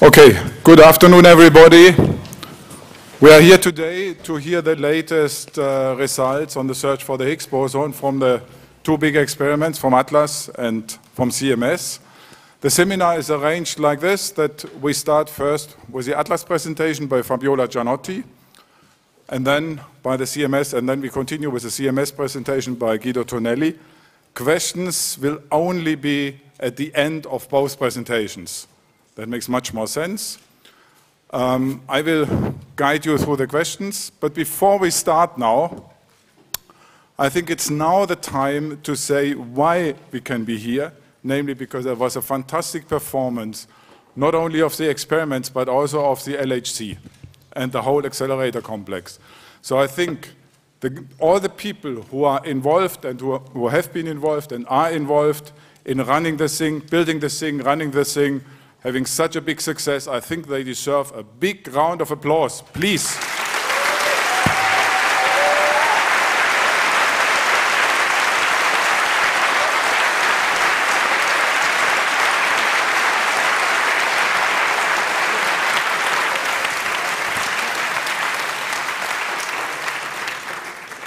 Okay, good afternoon, everybody. We are here today to hear the latest results on the search for the Higgs boson from the two big experiments from ATLAS and from CMS. The seminar is arranged like this, that we start first with the ATLAS presentation by Fabiola Gianotti, and then by the CMS, and then we continue with the CMS presentation by Guido Tonelli. Questions will only be at the end of both presentations. That makes much more sense. I will guide you through the questions, but before we start now, I think it's now the time to say why we can be here, namely because there was a fantastic performance, not only of the experiments, but also of the LHC and the whole accelerator complex. So I think all the people who are involved and who have been involved and are involved in running this thing, building this thing, running this thing, having such a big success, I think they deserve a big round of applause, please.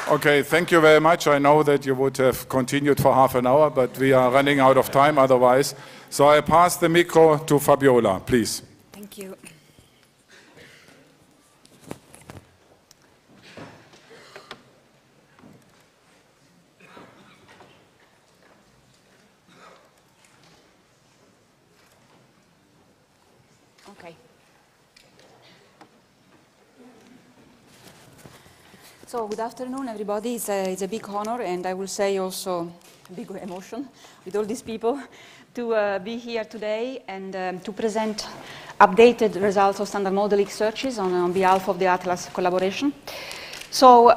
Okay, thank you very much. I know that you would have continued for half an hour, but we are running out of time otherwise. So I pass the micro to Fabiola, please. Thank you. Okay. So good afternoon, everybody. It's a big honor, and I will say also a big emotion with all these people to be here today and to present updated results of standard model Higgs searches on behalf of the ATLAS collaboration. So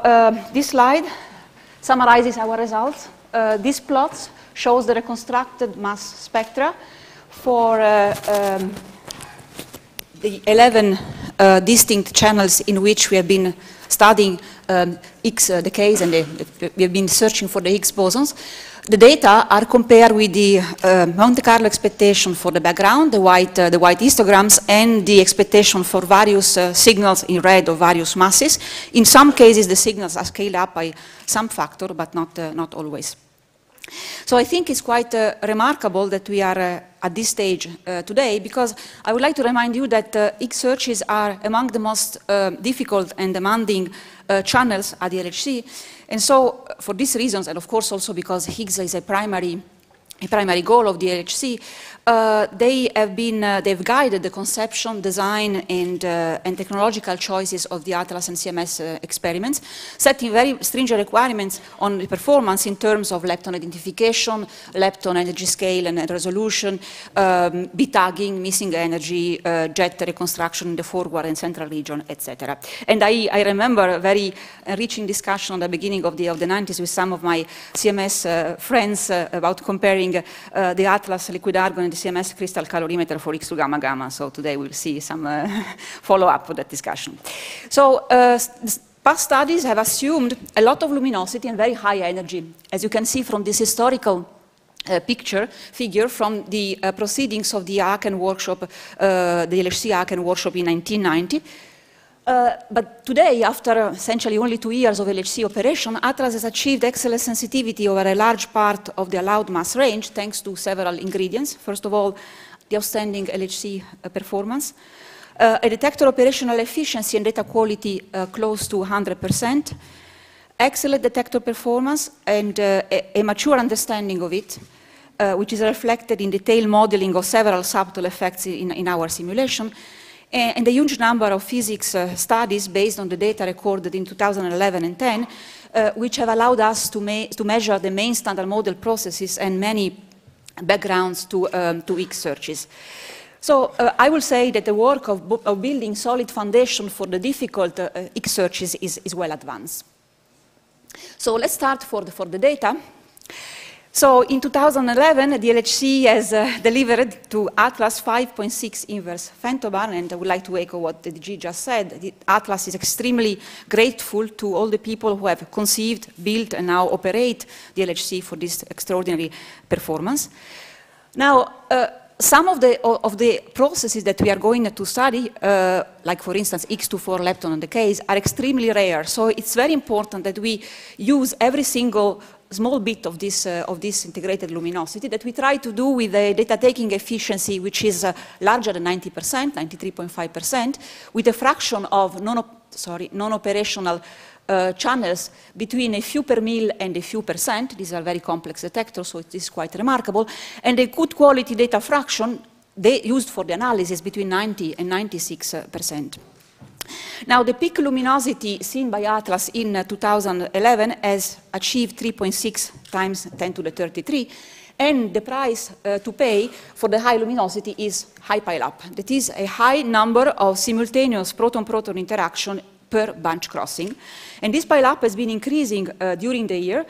this slide summarizes our results. This plot shows the reconstructed mass spectra for the 11 distinct channels in which we have been studying Higgs decays, and we have been searching for the Higgs bosons. The data are compared with the Monte Carlo expectation for the background, the white histograms, and the expectation for various signals in red of various masses. In some cases, the signals are scaled up by some factor, but not always. So I think it's quite remarkable that we are at this stage today, because I would like to remind you that Higgs searches are among the most difficult and demanding channels at the LHC. And so for these reasons, and of course also because Higgs is a primary goal of the LHC, they've guided the conception, design, and technological choices of the ATLAS and CMS experiments, setting very stringent requirements on the performance in terms of lepton identification, lepton energy scale and resolution, bit tagging, missing energy, jet reconstruction in the forward and central region, etc. And I remember a very enriching discussion at the beginning of the 90s with some of my CMS friends about comparing the ATLAS liquid argon and the CMS crystal calorimeter for X to gamma gamma. So today we'll see some follow-up of that discussion. So past studies have assumed a lot of luminosity and very high energy, as you can see from this historical figure from the proceedings of the Aachen workshop, the LHC Aachen workshop in 1990. But today, after essentially only 2 years of LHC operation, ATLAS has achieved excellent sensitivity over a large part of the allowed mass range, thanks to several ingredients. First of all, the outstanding LHC performance, a detector operational efficiency and data quality close to 100%, excellent detector performance, and a mature understanding of it, which is reflected in detailed modeling of several subtle effects in our simulation, and a huge number of physics studies based on the data recorded in 2011 and 10, which have allowed us to measure the main standard model processes and many backgrounds to Higgs searches. So I will say that the work of building solid foundation for the difficult Higgs searches is well advanced. So let's start for the data. So in 2011, the LHC has delivered to ATLAS 5.6 inverse femtobarn, and I would like to echo what the DG just said. The ATLAS is extremely grateful to all the people who have conceived, built, and now operate the LHC for this extraordinary performance. Now, some of the processes that we are going to study, like for instance X24 lepton decays, are extremely rare. So it's very important that we use every single small bit of this integrated luminosity that we try to do with a data taking efficiency which is larger than 90%, 93.5%, with a fraction of non-operational channels between a few per mil and a few percent. These are very complex detectors, so it is quite remarkable. And a good quality data fraction they used for the analysis between 90 and 96%. Now, the peak luminosity seen by Atlas in 2011 has achieved 3.6 times 10 to the 33, and the price to pay for the high luminosity is high pileup. That is a high number of simultaneous proton-proton interaction per bunch crossing. And this pileup has been increasing during the year.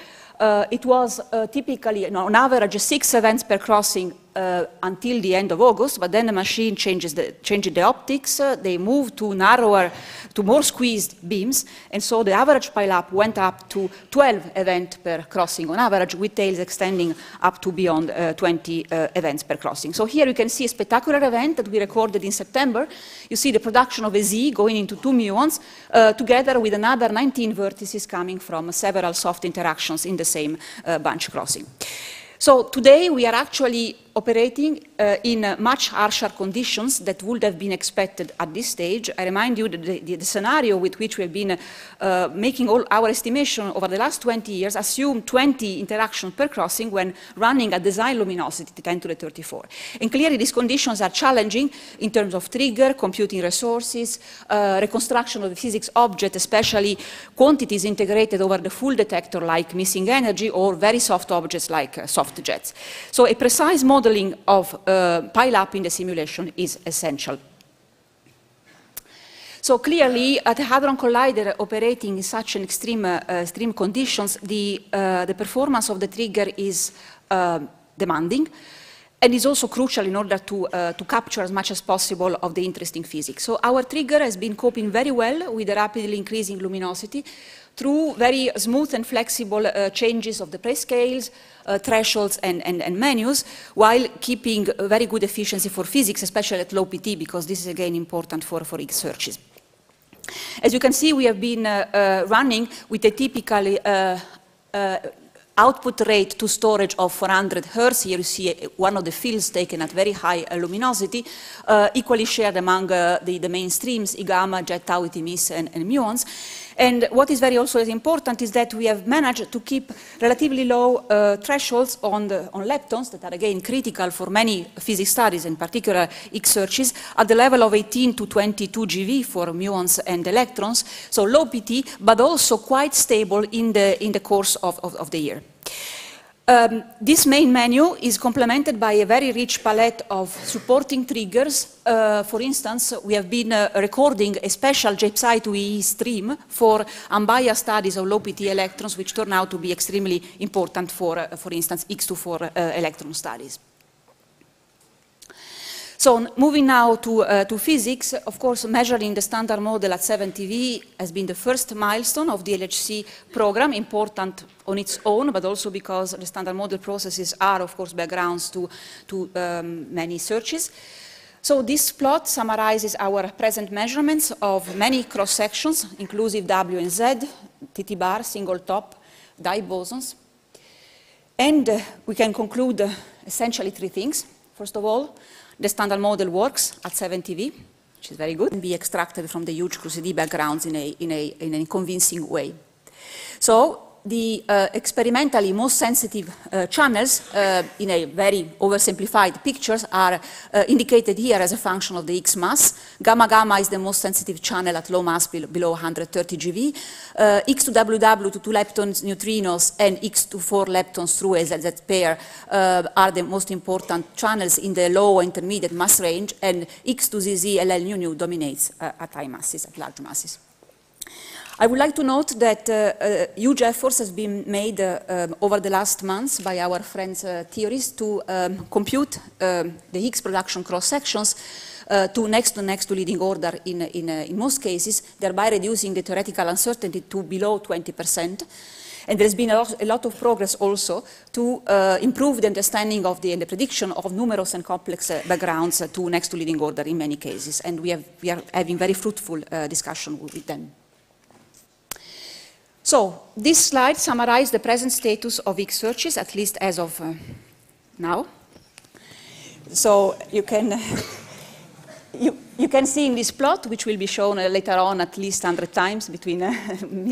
It was typically, on average, 6 events per crossing until the end of August, but then the machine changes the optics, they move to narrower, to more squeezed beams, and so the average pileup went up to 12 events per crossing on average, with tails extending up to beyond 20 events per crossing. So here you can see a spectacular event that we recorded in September. You see the production of a Z going into 2 muons, together with another 19 vertices coming from several soft interactions in the same bunch crossing. So today we are actually operating in much harsher conditions that would have been expected at this stage. I remind you that the scenario with which we have been making all our estimation over the last 20 years assume 20 interactions per crossing when running at design luminosity 10 to the 34. And clearly these conditions are challenging in terms of trigger, computing resources, reconstruction of the physics object, especially quantities integrated over the full detector like missing energy, or very soft objects like soft jets. So a precise modeling of pileup in the simulation is essential. So clearly, at a Hadron Collider operating in such an extreme conditions, the performance of the trigger is demanding, and is also crucial in order to capture as much as possible of the interesting physics. So our trigger has been coping very well with the rapidly increasing luminosity through very smooth and flexible changes of the prescales, thresholds and menus, while keeping a very good efficiency for physics, especially at low PT, because this is again important for Higgs searches. As you can see, we have been running with a typical output rate to storage of 400 Hertz. Here you see one of the fields taken at very high luminosity, equally shared among the mainstreams, E gamma, jet tau, ETMIS, and muons. And what is very also important is that we have managed to keep relatively low thresholds on leptons that are again critical for many physics studies, in particular Higgs searches, at the level of 18 to 22 GeV for muons and electrons, so low PT, but also quite stable in the course of the year. This main menu is complemented by a very rich palette of supporting triggers. For instance, we have been recording a special JPSI-2EE stream for unbiased studies of low PT electrons, which turn out to be extremely important for instance, X24 electron studies. So moving now to physics, of course, measuring the standard model at 7 TeV has been the first milestone of the LHC program, important on its own, but also because the standard model processes are, of course, backgrounds to many searches. So this plot summarizes our present measurements of many cross-sections, inclusive W and Z, TT bar, single top, die bosons. And we can conclude essentially 3 things. First of all, the standard model works at 7 TeV, which is very good, and be extracted from the huge QCD backgrounds in a convincing way. So the experimentally most sensitive channels in a very oversimplified pictures are indicated here as a function of the Higgs mass. Gamma gamma is the most sensitive channel at low mass below 130 GeV. X2WW to 2 leptons neutrinos and X24 leptons through a ZZ pair are the most important channels in the low intermediate mass range, and X2ZZ LL nu dominates at high masses, at large masses. I would like to note that huge efforts have been made over the last months by our friends theorists to compute the Higgs production cross-sections to next to leading order in most cases, thereby reducing the theoretical uncertainty to below 20%. And there's been a lot of progress also to improve the understanding of and the prediction of numerous and complex backgrounds to next to leading order in many cases. And we are having very fruitful discussion with them. So this slide summarizes the present status of Higgs searches, at least as of now. So you can, you can see in this plot, which will be shown later on at least 100 times between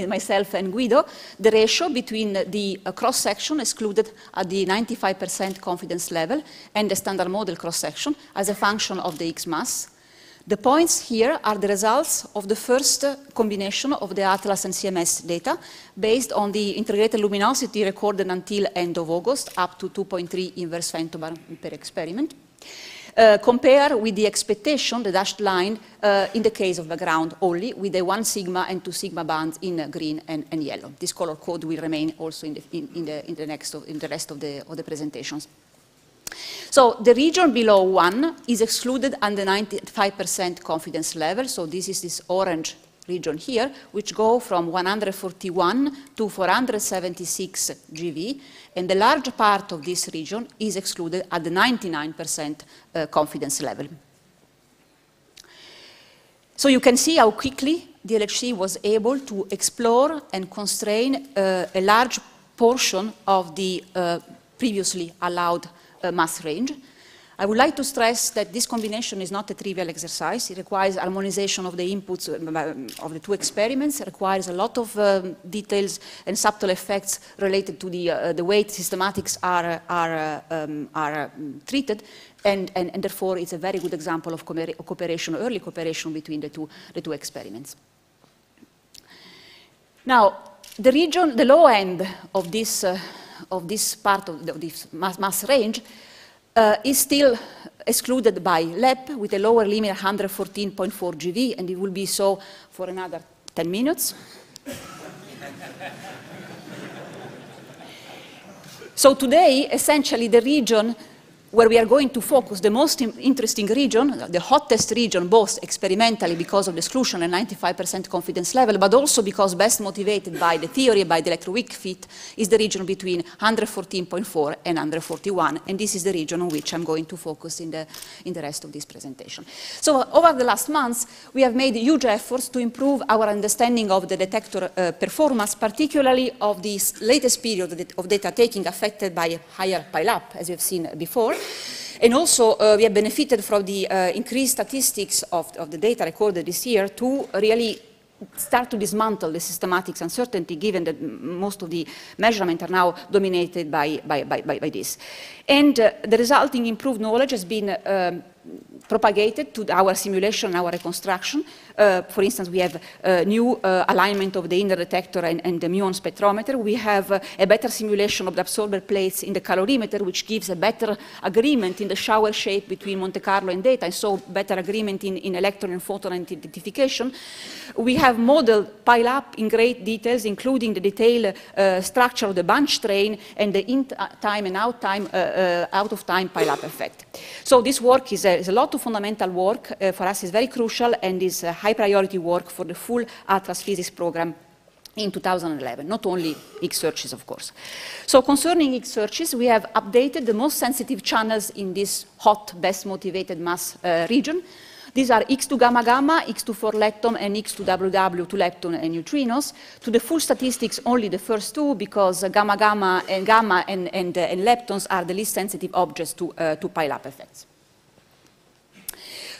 myself and Guido, the ratio between the cross-section excluded at the 95% confidence level and the standard model cross-section as a function of the Higgs mass. The points here are the results of the first combination of the ATLAS and CMS data based on the integrated luminosity recorded until end of August, up to 2.3 inverse femtobarn per experiment. Compare with the expectation, the dashed line, in the case of background only, with the 1 sigma and 2 sigma bands in green and yellow. This color code will remain also in the rest of the presentations. So the region below 1 is excluded under 95% confidence level. So this is this orange region here, which go from 141 to 476 GeV. And the large part of this region is excluded at the 99% confidence level. So you can see how quickly the LHC was able to explore and constrain a large portion of the previously allowed mass range. I would like to stress that this combination is not a trivial exercise. It requires harmonization of the inputs of the two experiments. It requires a lot of details and subtle effects related to the way systematics are treated, and therefore it's a very good example of cooperation, early cooperation between the two experiments. Now, the region, the low end of this part of this mass range is still excluded by LEP with a lower limit 114.4 GeV, and it will be so for another 10 minutes. So today, essentially, the region where we are going to focus, the most interesting region, the hottest region, both experimentally because of the exclusion and 95% confidence level, but also because best motivated by the theory, by the electroweak fit, is the region between 114.4 and 141, and this is the region on which I'm going to focus in the rest of this presentation. So over the last months, we have made huge efforts to improve our understanding of the detector performance, particularly of this latest period of data taking affected by a higher pileup, as you've seen before. And also, we have benefited from the increased statistics of the data recorded this year to really start to dismantle the systematics uncertainty, given that most of the measurements are now dominated by this. And the resulting improved knowledge has been propagated to our simulation, our reconstruction. For instance, we have new alignment of the inner detector and the muon spectrometer. We have a better simulation of the absorber plates in the calorimeter, which gives a better agreement in the shower shape between Monte Carlo and data, and so better agreement in electron and photon identification. We have modeled pileup in great details, including the detailed structure of the bunch train and the in-time and out-of-time pileup effect. So this work is a lot of fundamental work. For us is very crucial and is high priority work for the full ATLAS physics program in 2011, not only Higgs searches, of course. So concerning Higgs searches, we have updated the most sensitive channels in this hot, best motivated mass region. These are X2 gamma gamma, X2 for lepton, and X2 WW to lepton and neutrinos. To the full statistics, only the first two, because gamma gamma and leptons are the least sensitive objects to pileup effects.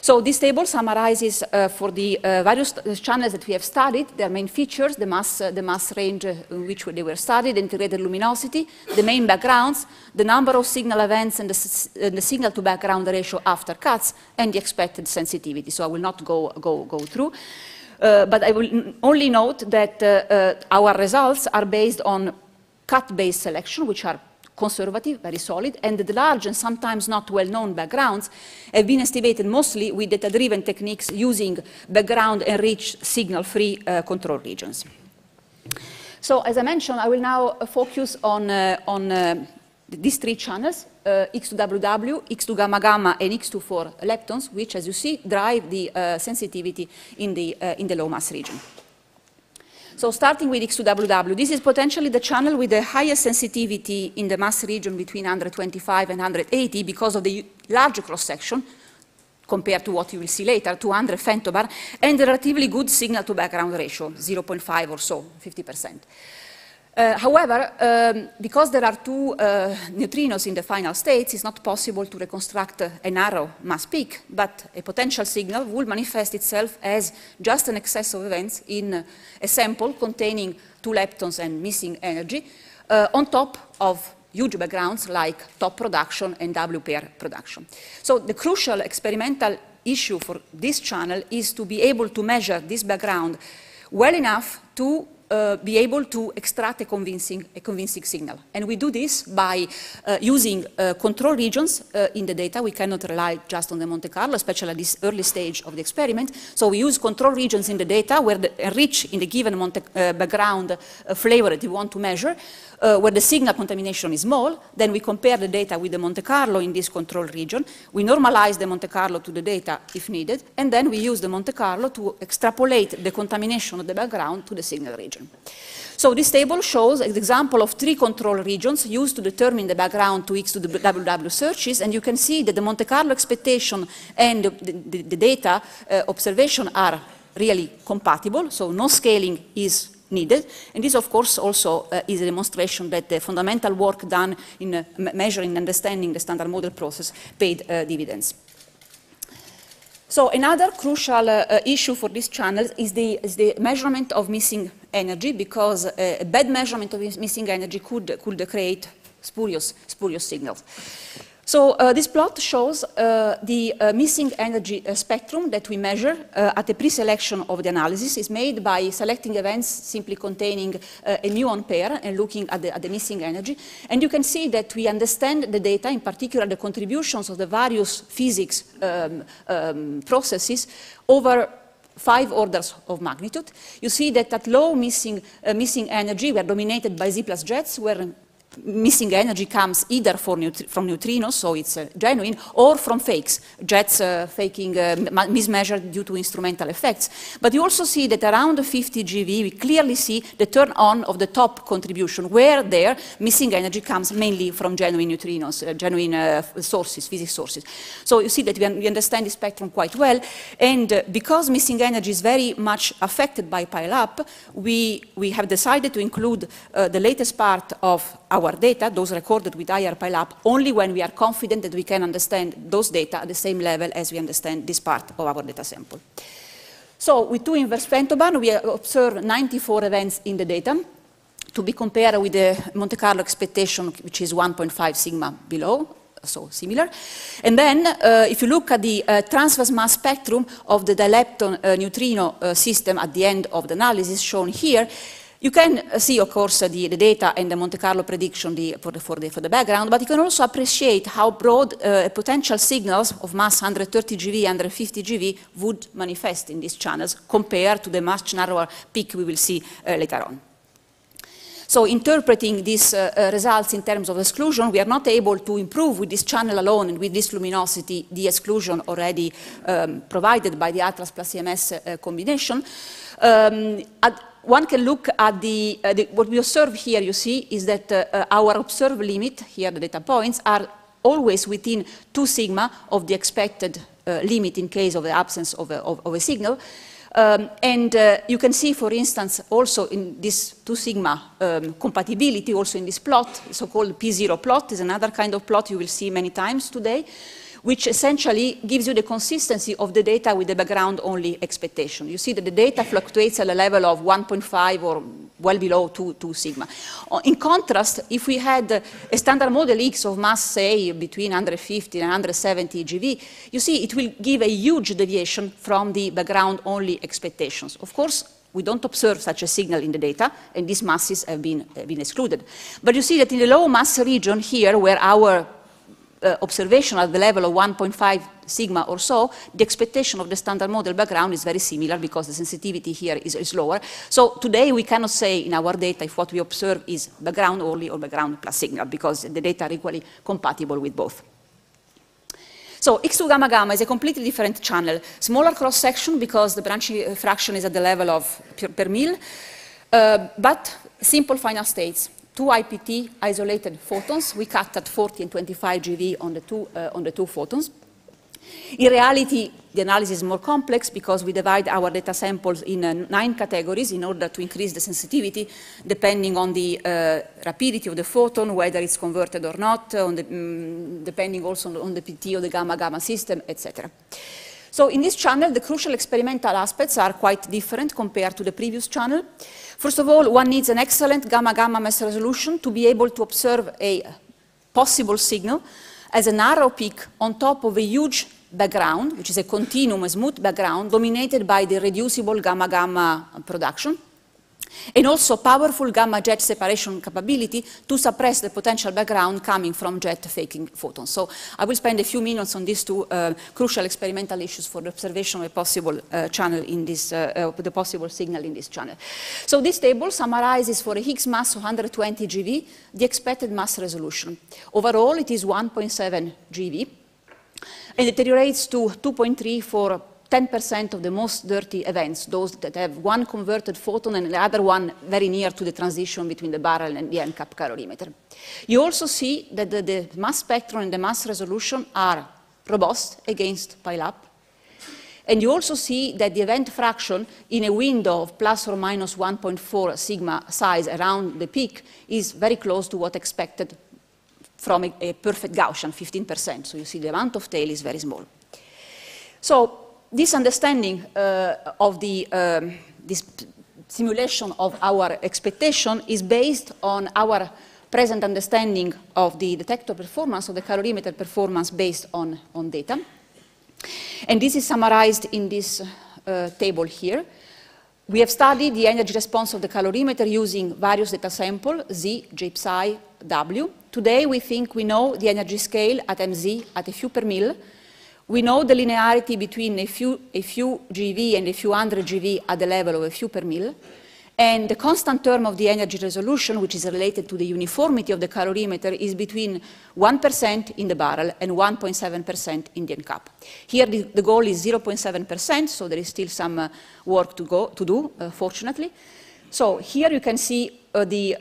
So this table summarizes for the various channels that we have studied their main features, the mass range in which they were studied, the integrated luminosity, the main backgrounds, the number of signal events and the signal to background ratio after cuts, and the expected sensitivity. So I will not go through. But I will only note that our results are based on cut-based selection, which are conservative, very solid, and the large and sometimes not well-known backgrounds have been estimated mostly with data-driven techniques using background-enriched signal-free control regions. So as I mentioned, I will now focus on these three channels, X2WW, X2 gamma gamma, and X2 for leptons, which, as you see, drive the sensitivity in the low mass region. So starting with X2WW, this is potentially the channel with the highest sensitivity in the mass region between 125 and 180 because of the larger cross-section compared to what you will see later, 200 femtobar, and a relatively good signal-to-background ratio, 0.5 or so, 50%. However, because there are two neutrinos in the final states, it's not possible to reconstruct a narrow mass peak, but a potential signal will manifest itself as just an excess of events in a sample containing two leptons and missing energy on top of huge backgrounds like top production and W pair production. So the crucial experimental issue for this channel is to be able to measure this background well enough to be able to extract a convincing signal. And we do this by using control regions in the data. We cannot rely just on the Monte Carlo, especially at this early stage of the experiment. So we use control regions in the data where enrich in the given background flavor that we want to measure, where the signal contamination is small. Then we compare the data with the Monte Carlo in this control region. We normalize the Monte Carlo to the data if needed, and then we use the Monte Carlo to extrapolate the contamination of the background to the signal region. So this table shows an example of 3 control regions used to determine the background to X2WW searches, and you can see that the Monte Carlo expectation and the data observation are really compatible, so no scaling is needed. And this, of course, also is a demonstration that the fundamental work done in measuring and understanding the standard model process paid dividends. So another crucial issue for this channel is the measurement of missing energy, because a bad measurement of missing energy could create spurious signals. So this plot shows the missing energy spectrum that we measure at the pre-selection of the analysis. Is made by selecting events simply containing a muon pair and looking at the missing energy. And you can see that we understand the data, in particular the contributions of the various physics processes over 5 orders of magnitude. You see that at low missing energy, we are dominated by Z plus jets, where missing energy comes either from neutrinos, so it's genuine, or from fakes, jets faking mismeasured due to instrumental effects. But you also see that around 50 GeV, we clearly see the turn on of the top contribution, where there missing energy comes mainly from genuine neutrinos, genuine sources, physics sources. So you see that we understand the spectrum quite well, and because missing energy is very much affected by pileup, we have decided to include the latest part of our data, those recorded with IR pileup, only when we are confident that we can understand those data at the same level as we understand this part of our data sample. So with 2 inverse femtobarn, we observe 94 events in the data, to be compared with the Monte Carlo expectation, which is 1.5 sigma below, so similar. And then, if you look at the transverse mass spectrum of the dilepton neutrino system at the end of the analysis shown here, you can see, of course, the data and the Monte Carlo prediction for the background, but you can also appreciate how broad potential signals of mass 130 GeV, 150 GeV would manifest in these channels compared to the much narrower peak we will see later on. So interpreting these results in terms of exclusion, we are not able to improve with this channel alone and with this luminosity the exclusion already provided by the Atlas plus CMS combination. One can look at what we observe here, you see, is that our observed limit, here the data points, are always within 2 sigma of the expected limit in case of the absence of a signal. And you can see, for instance, also in this 2 sigma compatibility, also in this plot, so-called P0 plot, is another kind of plot you will see many times today, which essentially gives you the consistency of the data with the background-only expectation. You see that the data fluctuates at a level of 1.5 or well below 2 sigma. In contrast, if we had a standard model X of mass, say, between 150 and 170 GeV, you see it will give a huge deviation from the background-only expectations. Of course, we don't observe such a signal in the data, and these masses have been excluded. But you see that in the low mass region here, where our observation at the level of 1.5 sigma or so, the expectation of the standard model background is very similar because the sensitivity here is lower. So today we cannot say in our data if what we observe is background only or background plus signal, because the data are equally compatible with both. So X2 gamma gamma is a completely different channel. Smaller cross-section because the branching fraction is at the level of per mil. But simple final states. 2 IPT isolated photons. We cut at 40 and 25 GeV on the two photons. In reality, the analysis is more complex because we divide our data samples in 9 categories in order to increase the sensitivity depending on the rapidity of the photon, whether it's converted or not, depending also on the PT of the gamma-gamma system, etc. So in this channel, the crucial experimental aspects are quite different compared to the previous channel. First of all, one needs an excellent gamma-gamma mass resolution to be able to observe a possible signal as a narrow peak on top of a huge background, which is a continuum, a smooth background, dominated by the reducible gamma-gamma production, and also powerful gamma jet separation capability to suppress the potential background coming from jet faking photons. So I will spend a few minutes on these two crucial experimental issues for the observation of a possible channel in this, the possible signal in this channel. So this table summarizes for a Higgs mass of 120 GeV the expected mass resolution. Overall, it is 1.7 GeV, and it deteriorates to 2.3 for 10% of the most dirty events, those that have one converted photon and the other one very near to the transition between the barrel and the end cap calorimeter. You also see that the mass spectrum and the mass resolution are robust against pileup. And you also see that the event fraction in a window of plus or minus 1.4 sigma size around the peak is very close to what expected from a perfect Gaussian, 15%. So you see the amount of tail is very small. So this understanding of this simulation of our expectation is based on our present understanding of the detector performance, or the calorimeter performance based on data. And this is summarized in this table here. We have studied the energy response of the calorimeter using various data samples, Z, J psi, W. Today we think we know the energy scale at MZ at a few per mil. We know the linearity between a few GeV and a few hundred GeV at the level of a few per mil. And the constant term of the energy resolution, which is related to the uniformity of the calorimeter, is between 1% in the barrel and 1.7% in the end cap. Here the goal is 0.7%, so there is still some work to do, fortunately. So here you can see the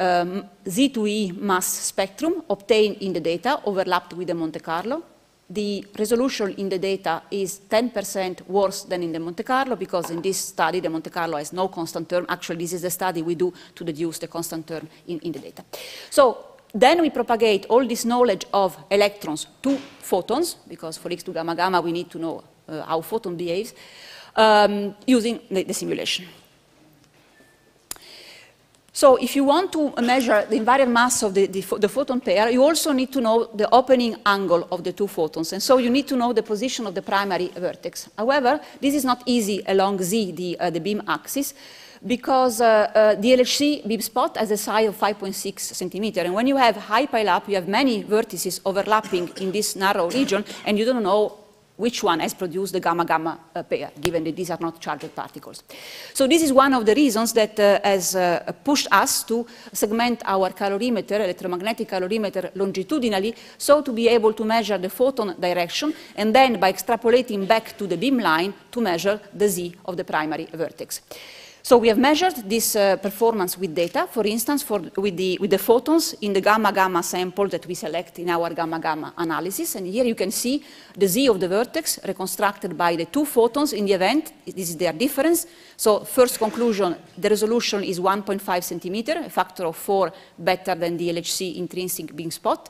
Z2E mass spectrum obtained in the data overlapped with the Monte Carlo. The resolution in the data is 10% worse than in the Monte Carlo, because in this study the Monte Carlo has no constant term. Actually, this is the study we do to deduce the constant term in the data. So then we propagate all this knowledge of electrons to photons, because for X2 gamma gamma we need to know how photon behaves, using the simulation. So if you want to measure the invariant mass of the photon pair, you also need to know the opening angle of the two photons. And so you need to know the position of the primary vertex. However, this is not easy along Z, the beam axis, because the LHC beam spot has a size of 5.6 centimeter. And when you have high pileup, you have many vertices overlapping in this narrow region, and you don't know which one has produced the gamma-gamma pair, given that these are not charged particles. So this is one of the reasons that has pushed us to segment our calorimeter, electromagnetic calorimeter, longitudinally, so to be able to measure the photon direction, and then by extrapolating back to the beam line to measure the Z of the primary vertex. So we have measured this performance with data, for instance, with the photons in the gamma-gamma sample that we select in our gamma-gamma analysis. And here you can see the Z of the vertex reconstructed by the two photons in the event. This is their difference. So first conclusion, the resolution is 1.5 centimeter, a factor of 4 better than the LHC intrinsic beam spot,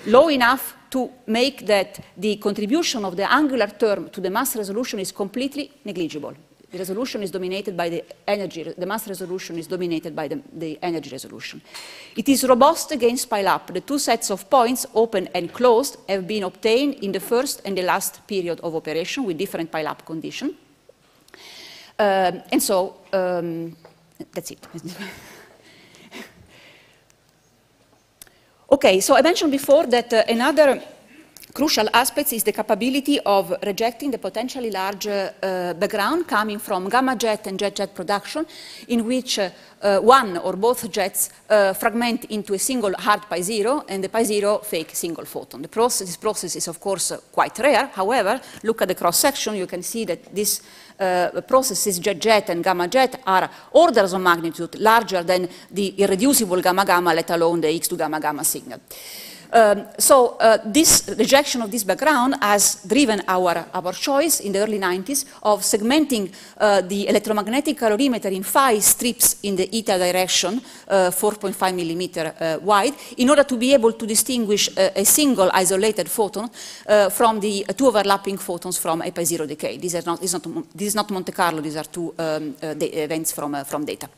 low enough to make that the contribution of the angular term to the mass resolution is completely negligible. The resolution is dominated by the energy, the mass resolution is dominated by the energy resolution. It is robust against pileup. The two sets of points, open and closed, have been obtained in the first and the last period of operation with different pileup condition. And so, that's it. Okay, so I mentioned before that another crucial aspects is the capability of rejecting the potentially large background coming from gamma jet and jet production, in which one or both jets fragment into a single hard pi zero and the pi zero fake single photon. This process is of course quite rare. However, look at the cross section, you can see that these processes jet and gamma jet are orders of magnitude larger than the irreducible gamma gamma, let alone the X to gamma gamma signal. This rejection of this background has driven our choice in the early 90s of segmenting the electromagnetic calorimeter in 5 strips in the eta direction, 4.5 millimeter wide, in order to be able to distinguish a single isolated photon from the 2 overlapping photons from a pi zero decay. This is not Monte Carlo, these are 2 events from data.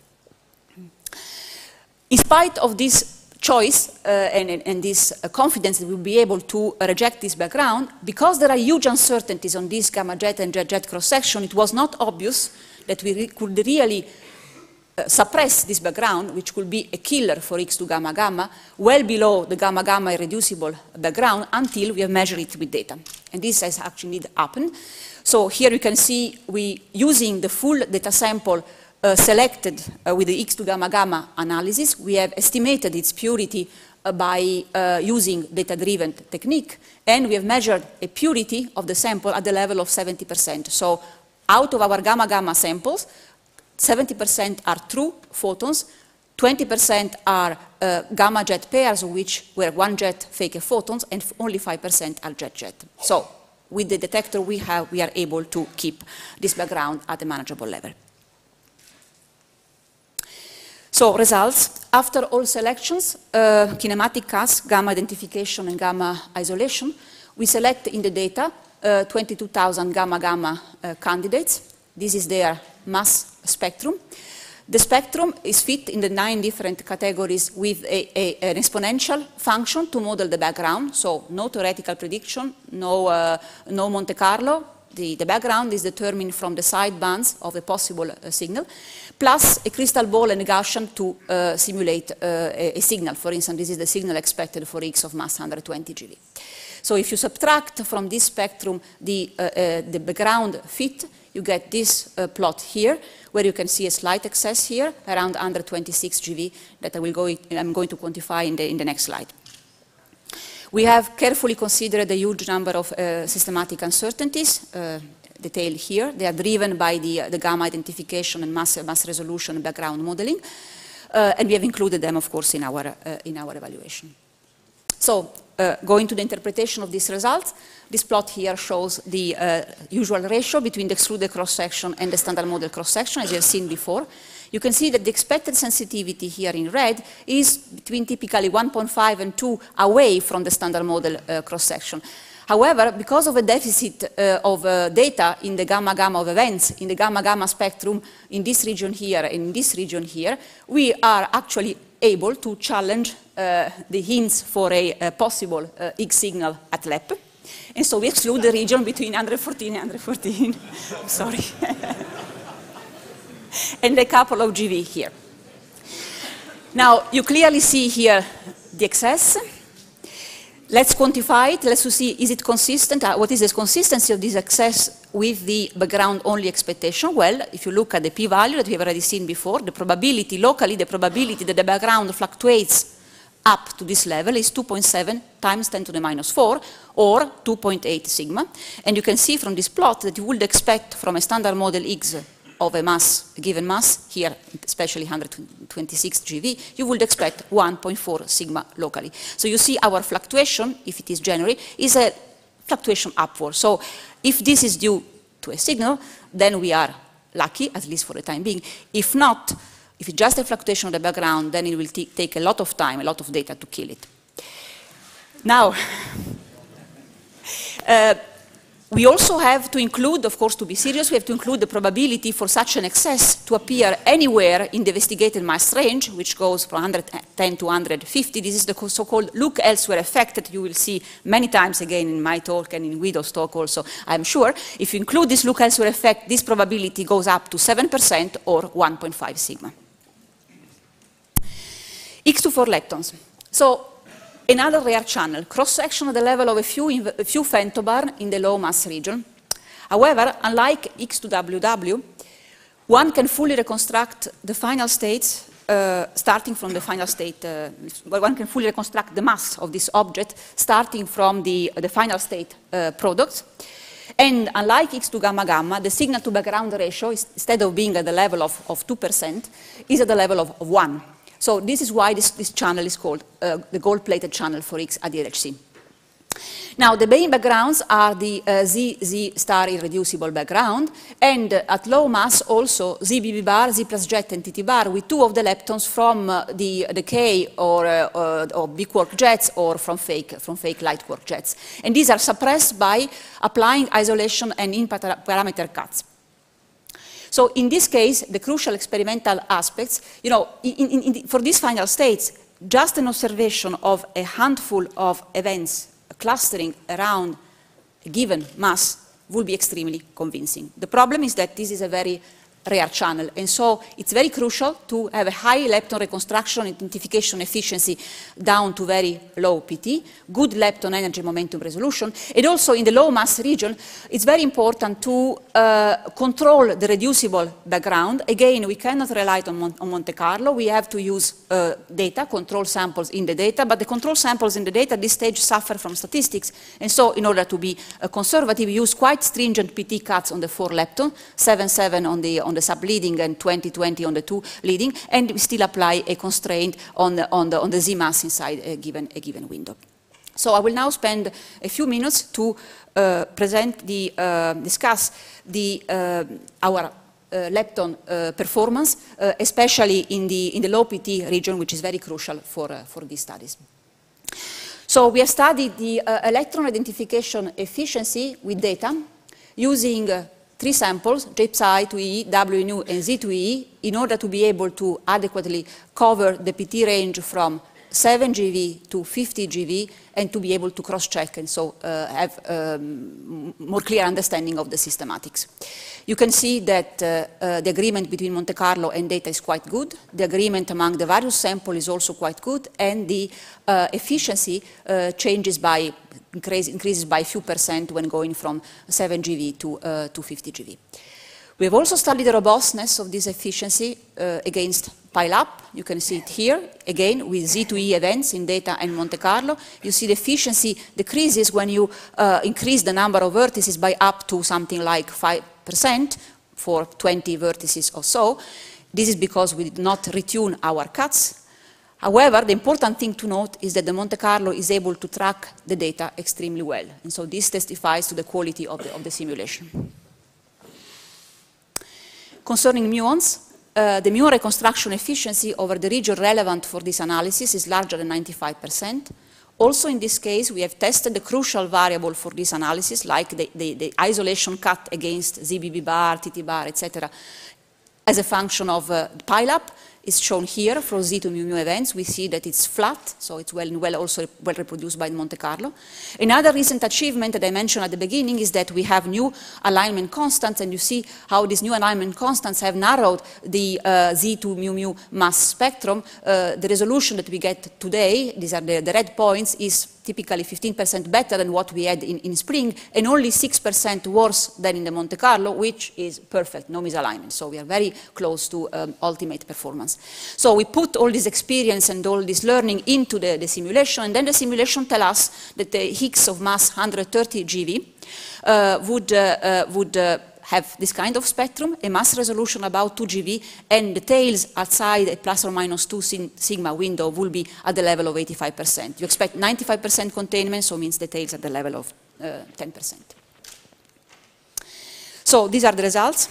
In spite of this choice and this confidence that we'll be able to reject this background, because there are huge uncertainties on this gamma jet and jet cross-section, it was not obvious that we could really suppress this background, which could be a killer for X to gamma gamma, well below the gamma gamma irreducible background until we have measured it with data. And this has actually happened. So here you can see we using the full data sample selected with the X to gamma gamma analysis, we have estimated its purity by using data-driven technique, and we have measured a purity of the sample at the level of 70%. So out of our gamma gamma samples, 70% are true photons, 20% are gamma jet pairs, where one jet fake photons, and only 5% are jet-jet. So with the detector we are able to keep this background at a manageable level. So results, after all selections, kinematic CAS, gamma identification and gamma isolation, we select in the data 22,000 gamma-gamma candidates. This is their mass spectrum. The spectrum is fit in the 9 different categories with an exponential function to model the background, so no theoretical prediction, no Monte Carlo. The background is determined from the side bands of a possible signal, plus a crystal ball and a Gaussian to simulate a signal. For instance, this is the signal expected for X of mass 120 GeV. So if you subtract from this spectrum the background fit, you get this plot here, where you can see a slight excess here, around 126 GeV, that I'm going to quantify in the next slide. We have carefully considered a huge number of systematic uncertainties, detailed here. They are driven by the gamma identification and mass resolution background modeling, and we have included them, of course, in our evaluation. So, going to the interpretation of these results, this plot here shows the usual ratio between the extruded cross-section and the standard model cross-section, as you have seen before. You can see that the expected sensitivity here in red is between typically 1.5 and 2 away from the standard model cross-section. However, because of a deficit of data in the gamma-gamma of events, in the gamma-gamma spectrum, in this region here and in this region here, we are actually able to challenge the hints for a possible X signal at LEP. And so we exclude the region between 114 and 114. Sorry. And a couple of GeV here. Now, you clearly see here the excess. Let's quantify it. Let's see, is it consistent? What is the consistency of this excess with the background-only expectation? Well, if you look at the p-value that we've already seen before, the probability, locally, the probability that the background fluctuates up to this level is 2.7 times 10 to the minus 4, or 2.8 sigma. And you can see from this plot that you would expect from a standard model Higgs of a mass, a given mass, here especially 126 GeV, you would expect 1.4 sigma locally. So you see our fluctuation, if it is January, is a fluctuation upward. So if this is due to a signal, then we are lucky, at least for the time being. If not, if it's just a fluctuation of the background, then it will take a lot of time, a lot of data to kill it. Now, we also have to include, of course, to be serious, we have to include the probability for such an excess to appear anywhere in the investigated mass range, which goes from 110 to 150. This is the so-called look elsewhere effect that you will see many times again in my talk and in Guido's talk also, I'm sure. If you include this look elsewhere effect, this probability goes up to 7% or 1.5 sigma. X to 4 leptons. So Another rare channel, cross-section at the level of a few femtobarn in the low mass region. However, unlike X2WW, one can fully reconstruct the final states starting from the final state. One can fully reconstruct the mass of this object starting from the final state product. And unlike X2 gamma gamma, the signal to background ratio, instead of being at the level of 2%, is at the level of 1. So this is why this channel is called the gold-plated channel for X at the LHC. Now, the main backgrounds are the Z star irreducible background, and at low mass also ZBB bar, Z plus jet, and TT bar with two of the leptons from the K or big quark jets or from fake light quark jets. And these are suppressed by applying isolation and impact parameter cuts. So in this case, the crucial experimental aspects, you know, for these final states, just an observation of a handful of events clustering around a given mass will be extremely convincing. The problem is that this is a very rare channel, and so it's very crucial to have a high lepton reconstruction identification efficiency down to very low PT, good lepton energy momentum resolution, and also in the low mass region, it's very important to control the reducible background. Again, we cannot rely on Monte Carlo. We have to use data, control samples in the data, but the control samples in the data at this stage suffer from statistics, and so in order to be conservative, we use quite stringent PT cuts on the 4 lepton, 7-7 on the sub-leading and 20-20 on the 2 leading, and we still apply a constraint on the Z mass inside a given window. So I will now spend a few minutes to discuss our lepton performance, especially in the low PT region, which is very crucial for these studies. So we have studied the electron identification efficiency with data using 3 samples, JPSI to E, W nu, and Z to E, in order to be able to adequately cover the PT range from 7 GeV to 50 GeV, and to be able to cross-check and so have more clear understanding of the systematics. You can see that the agreement between Monte Carlo and data is quite good. The agreement among the various samples is also quite good, and the efficiency increases by a few percent when going from 7 GeV to 50 GeV. We have also studied the robustness of this efficiency against pile-up. You can see it here, again, with Z2E events in data and Monte Carlo. You see the efficiency decreases when you increase the number of vertices by up to something like 5% for 20 vertices or so. This is because we did not retune our cuts. However, the important thing to note is that the Monte Carlo is able to track the data extremely well. And so this testifies to the quality of the simulation. Concerning muons, the muon reconstruction efficiency over the region relevant for this analysis is larger than 95%. Also in this case, we have tested the crucial variable for this analysis, like the isolation cut against ZBB bar, TT bar, etc., as a function of pile-up. Is shown here for Z to mu events. We see that it's flat, so it's well reproduced by Monte Carlo. Another recent achievement that I mentioned at the beginning is that we have new alignment constants, and you see how these new alignment constants have narrowed the Z to mu mass spectrum. The resolution that we get today, these are the red points, is typically 15% better than what we had in spring, and only 6% worse than in the Monte Carlo, which is perfect, no misalignment. So we are very close to ultimate performance. So we put all this experience and all this learning into the simulation, and then the simulation tells us that the Higgs of mass 130 GeV would have this kind of spectrum, a mass resolution about 2 GeV, and the tails outside a plus or minus 2 sigma window will be at the level of 85%. You expect 95% containment, so means the tails at the level of 10%. So these are the results.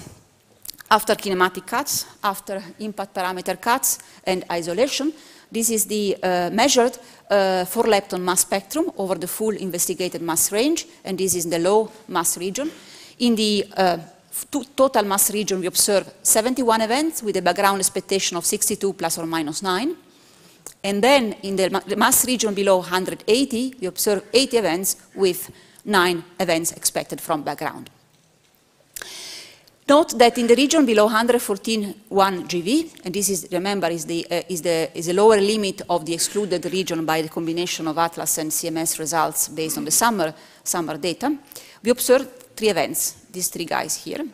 After kinematic cuts, after impact parameter cuts, and isolation, this is the measured 4-lepton mass spectrum over the full investigated mass range, and this is in the low mass region. In the total mass region, we observe 71 events with a background expectation of 62 plus or minus 9. And then in the mass region below 180, we observe 80 events with 9 events expected from background. note that in the region below 114.1 GeV, and this is, remember, is the lower limit of the excluded region by the combination of ATLAS and CMS results based on the summer data, we observed 3 events, these 3 guys here.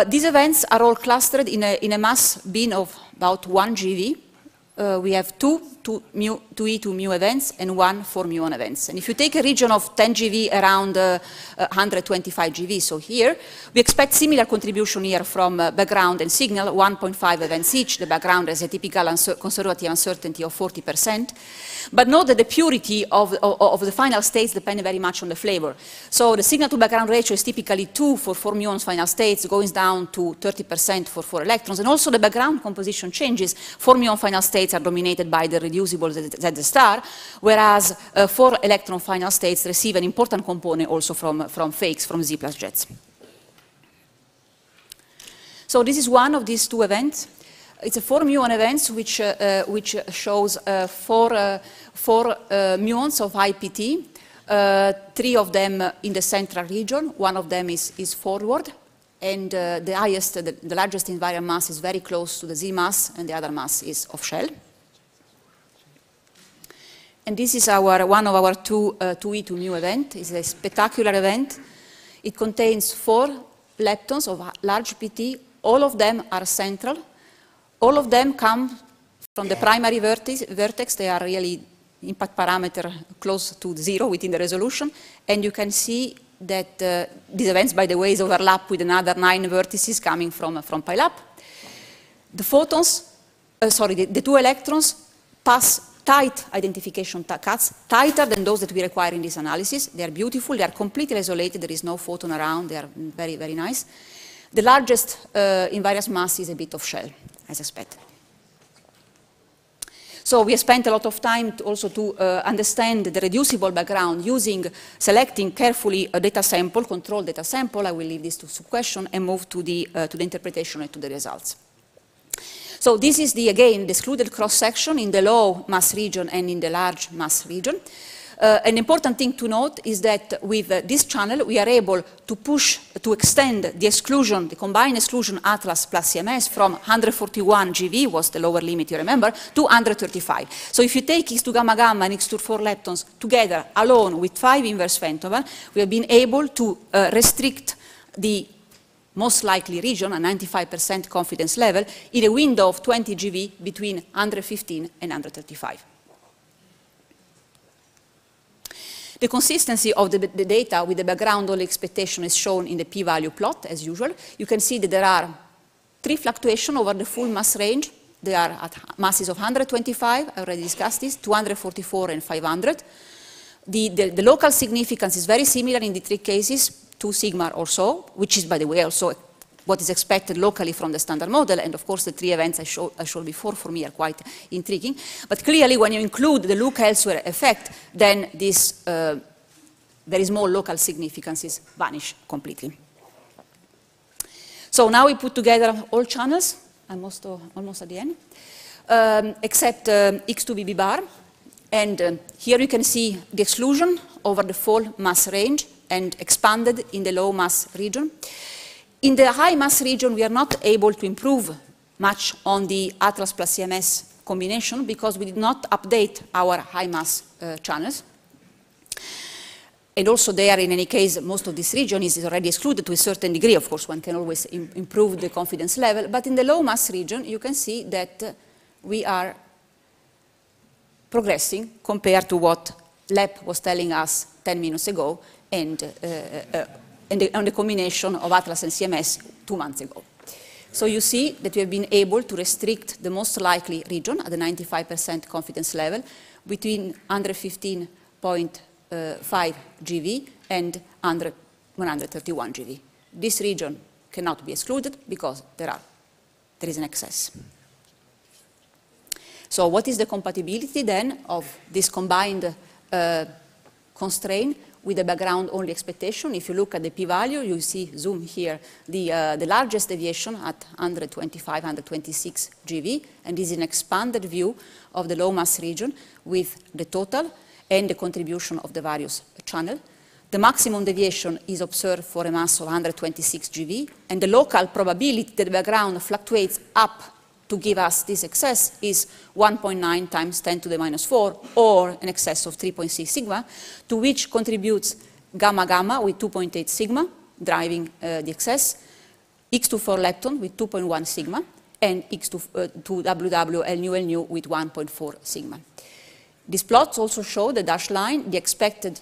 These events are all clustered in a mass bin of about 1 GeV. We have 2 E to mu events and 1 for muon events. And if you take a region of 10 GeV around 125 GeV, so here, we expect similar contribution here from background and signal, 1.5 events each. The background has a typical conservative uncertainty of 40%. But note that the purity of the final states depends very much on the flavor. So the signal to background ratio is typically 2 for 4 muons final states, going down to 30% for 4 electrons. And also the background composition changes. 4 muon final states are dominated by the reducible Z star, whereas 4 electron final states receive an important component also from fakes, from Z plus jets. So this is one of these 2 events. It's a 4 muon events which shows 4 muons of IPT, 3 of them in the central region, 1 of them is forward, and the largest invariant mass is very close to the Z mass, and the other mass is off shell. And this is one of our 2E to mu event. It's a spectacular event. It contains 4 leptons of large PT. All of them are central. All of them come from the primary vertex. They are really impact parameter close to 0 within the resolution. And you can see that these events, by the way, overlap with another 9 vertices coming from pileup. The photons, the 2 electrons pass tight identification cuts, tighter than those that we require in this analysis. They are beautiful. They are completely isolated. There is no photon around. They are very, very nice. The largest invariance mass is a bit of shell, as expected. So we have spent a lot of time also to understand the reducible background selecting carefully a data sample, controlled data sample. I will leave this to question and move to the interpretation and to the results. So this is, again, the excluded cross-section in the low mass region and in the large mass region. An important thing to note is that with this channel, we are able to extend the exclusion, the combined exclusion ATLAS plus CMS from 141 GeV, was the lower limit, you remember, to 135. So if you take X to gamma gamma and X to 4 leptons together, alone with 5 inverse Fentovan, we have been able to restrict the most likely region, a 95% confidence level, in a window of 20 GeV between 115 and 135. The consistency of the data with the background only expectation is shown in the p-value plot, as usual. You can see that there are 3 fluctuations over the full mass range. They are at masses of 125, I already discussed this, 244 and 500. The local significance is very similar in the 3 cases, 2 sigma or so, which is, by the way, also what is expected locally from the standard model. And of course, the 3 events I showed before for me are quite intriguing. But clearly, when you include the look elsewhere effect, then this very small local significances vanish completely. So now we put together all channels, almost at the end, except X2BB bar. And here you can see the exclusion over the full mass range and expanded in the low mass region. In the high mass region, we are not able to improve much on the ATLAS plus CMS combination because we did not update our high mass channels. And also there, in any case, most of this region is already excluded to a certain degree. Of course, one can always improve the confidence level. But in the low mass region, you can see that we are progressing compared to what LEP was telling us 10 minutes ago and on the combination of ATLAS and CMS 2 months ago. So you see that we have been able to restrict the most likely region at the 95% confidence level between 115.5 GeV and 131 GeV. This region cannot be excluded because there is an excess. So what is the compatibility then of this combined constraint with the background only expectation? If you look at the p-value, you see, zoom here, the largest deviation at 125, 126 GeV, and this is an expanded view of the low mass region with the total and the contribution of the various channels. The maximum deviation is observed for a mass of 126 GeV, and the local probability that the background fluctuates up to give us this excess is 1.9 times 10 to the minus 4, or an excess of 3.6 sigma, to which contributes gamma gamma with 2.8 sigma, driving the excess, X2 for lepton with 2.1 sigma, and X2 to WW L nu with 1.4 sigma. These plots also show the dashed line, the expected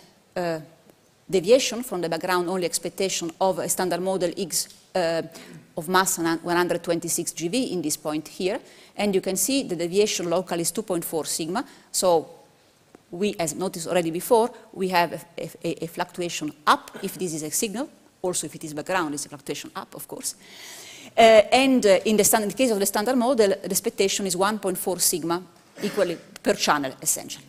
deviation from the background only expectation of a standard model Higgs of mass 126 GeV in this point here. And you can see the deviation local is 2.4 sigma. So we, as noticed already before, we have a fluctuation up if this is a signal. Also, if it is background, it's a fluctuation up, of course. In the case of the standard model, the expectation is 1.4 sigma, equally per channel, essentially.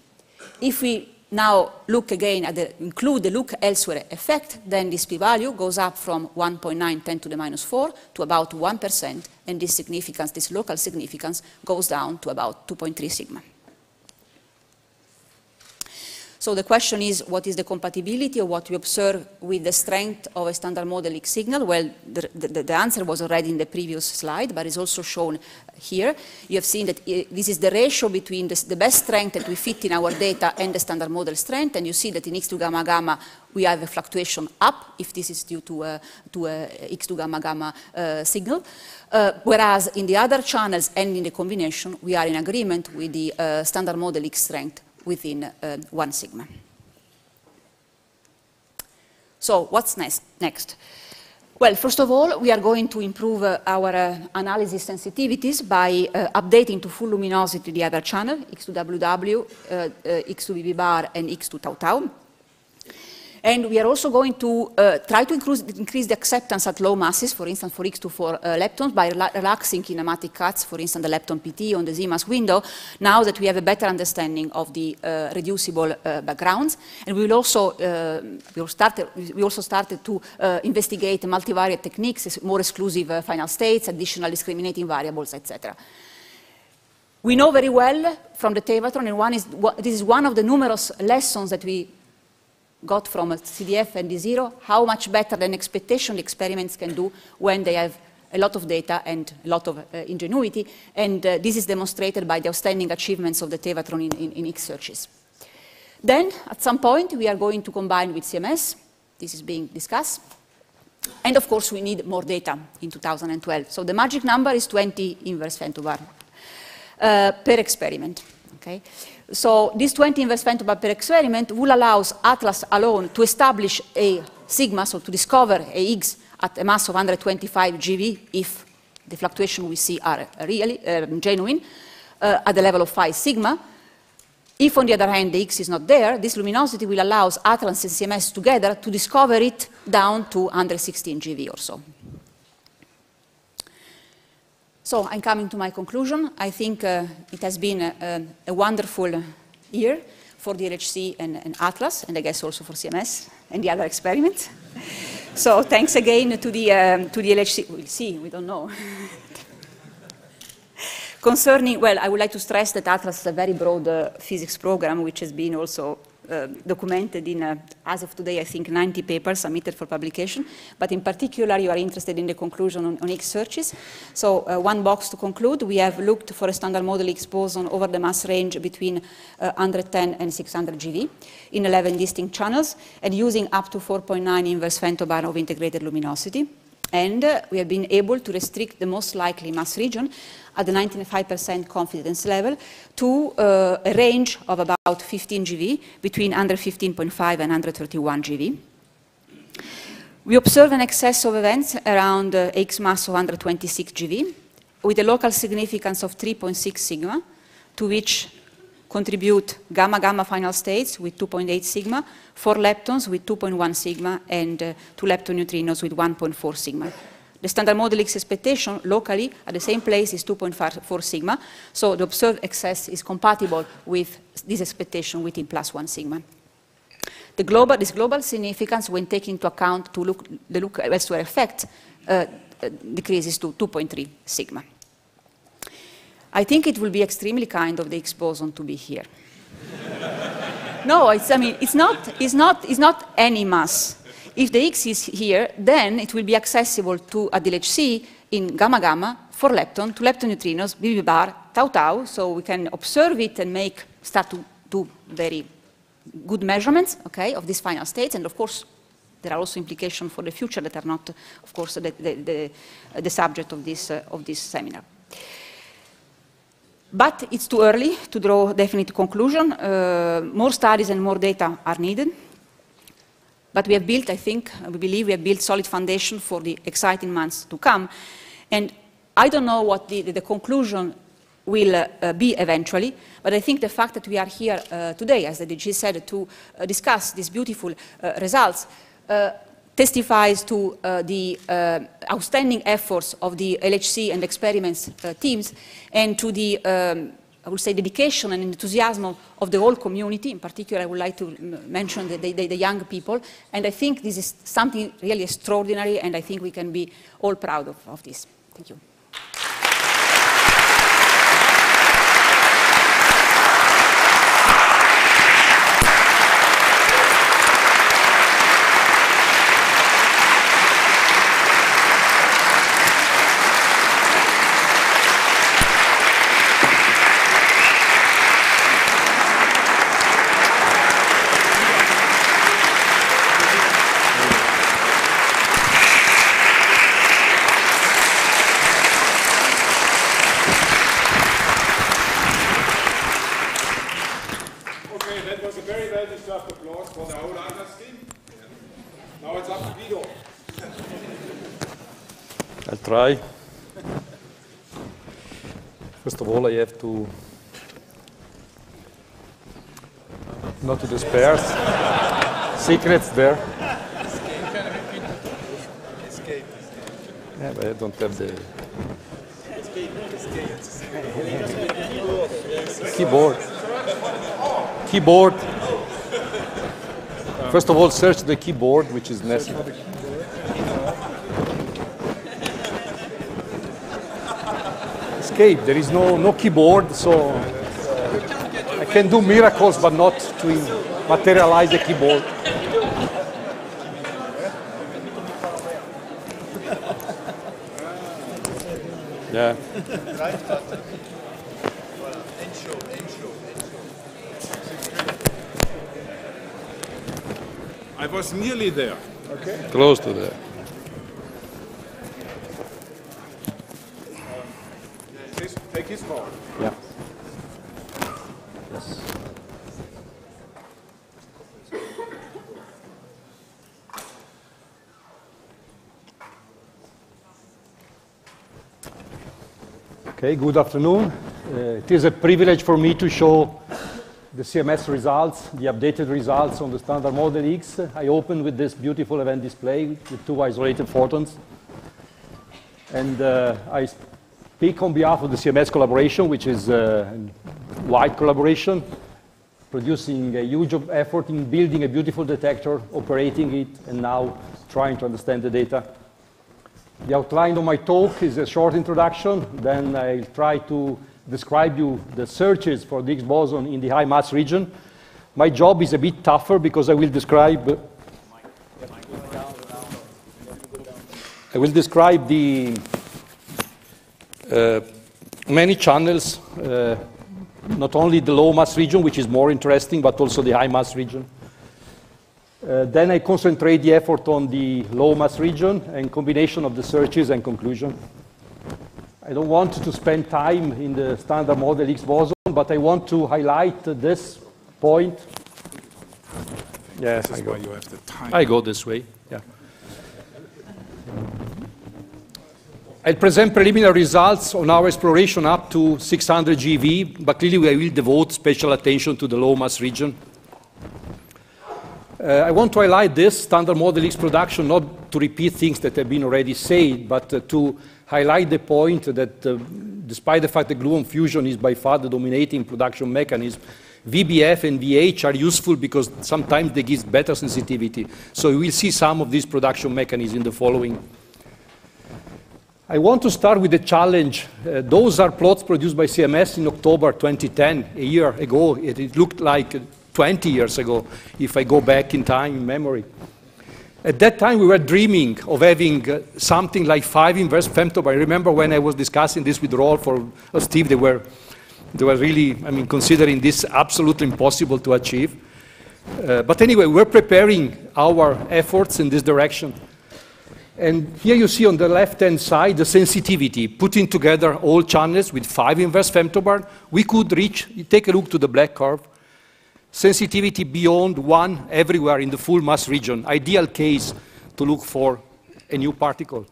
If we now look again at include the look elsewhere effect, then this p-value goes up from 1.9 10 to the minus 4 to about 1%, and this significance, this local significance, goes down to about 2.3 sigma. So the question is, what is the compatibility of what we observe with the strength of a standard model Higgs signal? Well, the answer was already in the previous slide, but it's also shown here. You have seen that this is the ratio between the best strength that we fit in our data and the standard model strength, and you see that in X2 gamma gamma we have a fluctuation up, if this is due to a X2 gamma gamma signal, whereas in the other channels and in the combination we are in agreement with the standard model Higgs strength within 1 sigma. So what's next? Well, first of all, we are going to improve our analysis sensitivities by updating to full luminosity the other channel, X2WW, X2BB bar, and X2 tau tau. And we are also going to try to increase the acceptance at low masses, for instance, for X2 for leptons, by relaxing kinematic cuts, for instance, the lepton PT on the ZMAS window, now that we have a better understanding of the reducible backgrounds. And we will also, we also started to investigate multivariate techniques, more exclusive final states, additional discriminating variables, etc. We know very well from the Tevatron, and this is one of the numerous lessons that we got from CDF and D0, how much better than expectation the experiments can do when they have a lot of data and a lot of ingenuity, and this is demonstrated by the outstanding achievements of the Tevatron in Higgs searches. Then, at some point, we are going to combine with CMS. This is being discussed. And of course, we need more data in 2012. So the magic number is 20 inverse femtobar per experiment. Okay? So this 20 inverse femtobar per experiment will allow Atlas alone to establish a sigma, so to discover a Higgs at a mass of 125 GeV if the fluctuations we see are really genuine at the level of 5 sigma. If, on the other hand, the Higgs is not there, this luminosity will allow Atlas and CMS together to discover it down to 116 GeV or so. So I'm coming to my conclusion. I think it has been a wonderful year for the LHC and Atlas, and I guess also for CMS and the other experiments. So thanks again to the LHC. We'll see, we don't know. Concerning, well, I would like to stress that Atlas is a very broad physics program, which has been also documented in, as of today, I think 90 papers submitted for publication. But in particular, you are interested in the conclusion on Higgs searches. So one box to conclude, we have looked for a standard model Higgs boson over the mass range between 110 and 600 GeV in 11 distinct channels, and using up to 4.9 inverse femtobar of integrated luminosity. And we have been able to restrict the most likely mass region at the 95% confidence level to a range of about 15 GeV, between under 15.5 and under 31 GeV. We observe an excess of events around Higgs mass of 126 GeV, with a local significance of 3.6 sigma, to which contribute gamma-gamma final states with 2.8 sigma, 4 leptons with 2.1 sigma, and 2 lepton neutrinos with 1.4 sigma. The standard model Higgs expectation locally at the same place is 2.4 sigma, so the observed excess is compatible with this expectation within +1 sigma. This global significance, when taking into account the look elsewhere effect, decreases to 2.3 sigma. I think it will be extremely kind of the Higgs boson to be here. No, I mean, it's not any mass. If the Higgs is here, then it will be accessible to a DLHC in gamma gamma for lepton, to lepton neutrinos, BB bar, tau tau, so we can observe it and start to do very good measurements, okay, of these final states, and of course, there are also implications for the future that are not, of course, the subject of this seminar. But it's too early to draw definite conclusion. More studies and more data are needed. But we have built, I think, we believe we have built solid foundation for the exciting months to come. And I don't know what the conclusion will be eventually, but I think the fact that we are here today, as the DG said, to discuss these beautiful results testifies to the outstanding efforts of the LHC and experiments teams, and to the, I would say, dedication and enthusiasm of the whole community. In particular, I would like to mention the young people. And I think this is something really extraordinary, and I think we can be all proud of this. Thank you. Try. First of all, I have to not to despair. Secrets there. Escape. Yeah, but I don't have the keyboard. Keyboard. First of all, search the keyboard, which is necessary. There is no keyboard, so I can do miracles, but not to materialize the keyboard. Yeah. I was nearly there. Okay. Close to there. Take his phone. Yeah. Yes. Okay, good afternoon. It is a privilege for me to show the CMS results, the updated results on the Standard Model Higgs. I open with this beautiful event display with two isolated photons. And I speak on behalf of the CMS collaboration, which is a wide collaboration, producing a huge effort in building a beautiful detector, operating it, and now trying to understand the data. The outline of my talk is a short introduction. Then I'll try to describe you the searches for the Higgs boson in the high mass region. My job is a bit tougher because I will describe the many channels, not only the low mass region, which is more interesting, but also the high mass region. Then I concentrate the effort on the low mass region and combination of the searches and conclusion. I don't want to spend time in the Standard Model Higgs boson, but I want to highlight this point. Yes, I go this way. Yeah. I'll present preliminary results on our exploration up to 600 GeV, but clearly I will devote special attention to the low mass region. I want to highlight this Standard Model Higgs production, not to repeat things that have been already said, but to highlight the point that despite the fact that gluon fusion is by far the dominating production mechanism, VBF and VH are useful because sometimes they give better sensitivity. So we will see some of these production mechanisms in the following. I want to start with the challenge. Those are plots produced by CMS in October 2010, a year ago. It looked like 20 years ago, if I go back in time in memory. At that time, we were dreaming of having something like 5 inverse femtobarn. I remember when I was discussing this with Rolf or Steve, they were really, I mean, considering this absolutely impossible to achieve. But anyway, we're preparing our efforts in this direction. And here you see on the left-hand side the sensitivity, putting together all channels with 5 inverse femtobarn. We could reach, take a look to the black curve, sensitivity beyond 1 everywhere in the full mass region, ideal case to look for a new particle.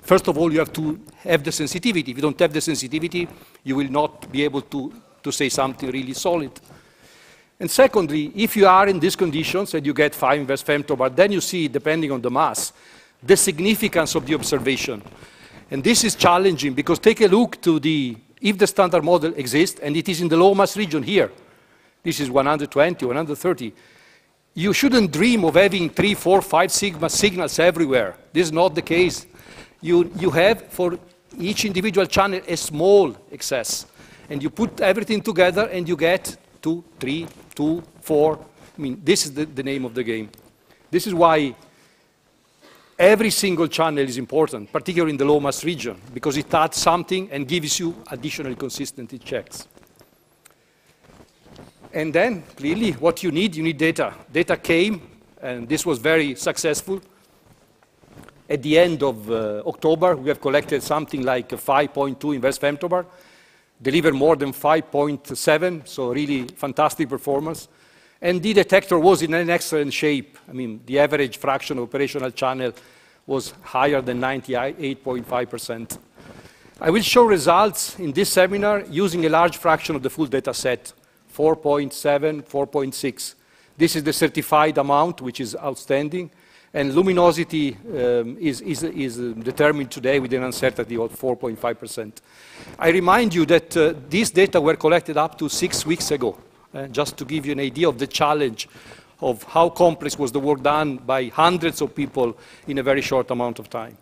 First of all, you have to have the sensitivity. If you don't have the sensitivity, you will not be able to say something really solid. And secondly, if you are in these conditions and you get 5 inverse femtobarn, then you see, depending on the mass, the significance of the observation. And this is challenging because take a look to if the standard model exists and it is in the low mass region here, this is 120, 130, you shouldn't dream of having 3, 4, 5 sigma signals everywhere. This is not the case. You have for each individual channel a small excess. And you put everything together and you get 2, 3, 2, 4. I mean, this is the name of the game. This is why every single channel is important, particularly in the low mass region, because it adds something and gives you additional consistency checks. And then, clearly, what you need data. Data came, and this was very successful. At the end of October, we have collected something like 5.2 inverse femtobarn, delivered more than 5.7, so really fantastic performance. And the detector was in an excellent shape. I mean, the average fraction of operational channel was higher than 98.5%. I will show results in this seminar using a large fraction of the full data set, 4.7, 4.6. This is the certified amount, which is outstanding. And luminosity is determined today with an uncertainty of 4.5%. I remind you that these data were collected up to 6 weeks ago. Just to give you an idea of the challenge of how complex was the work done by hundreds of people in a very short amount of time.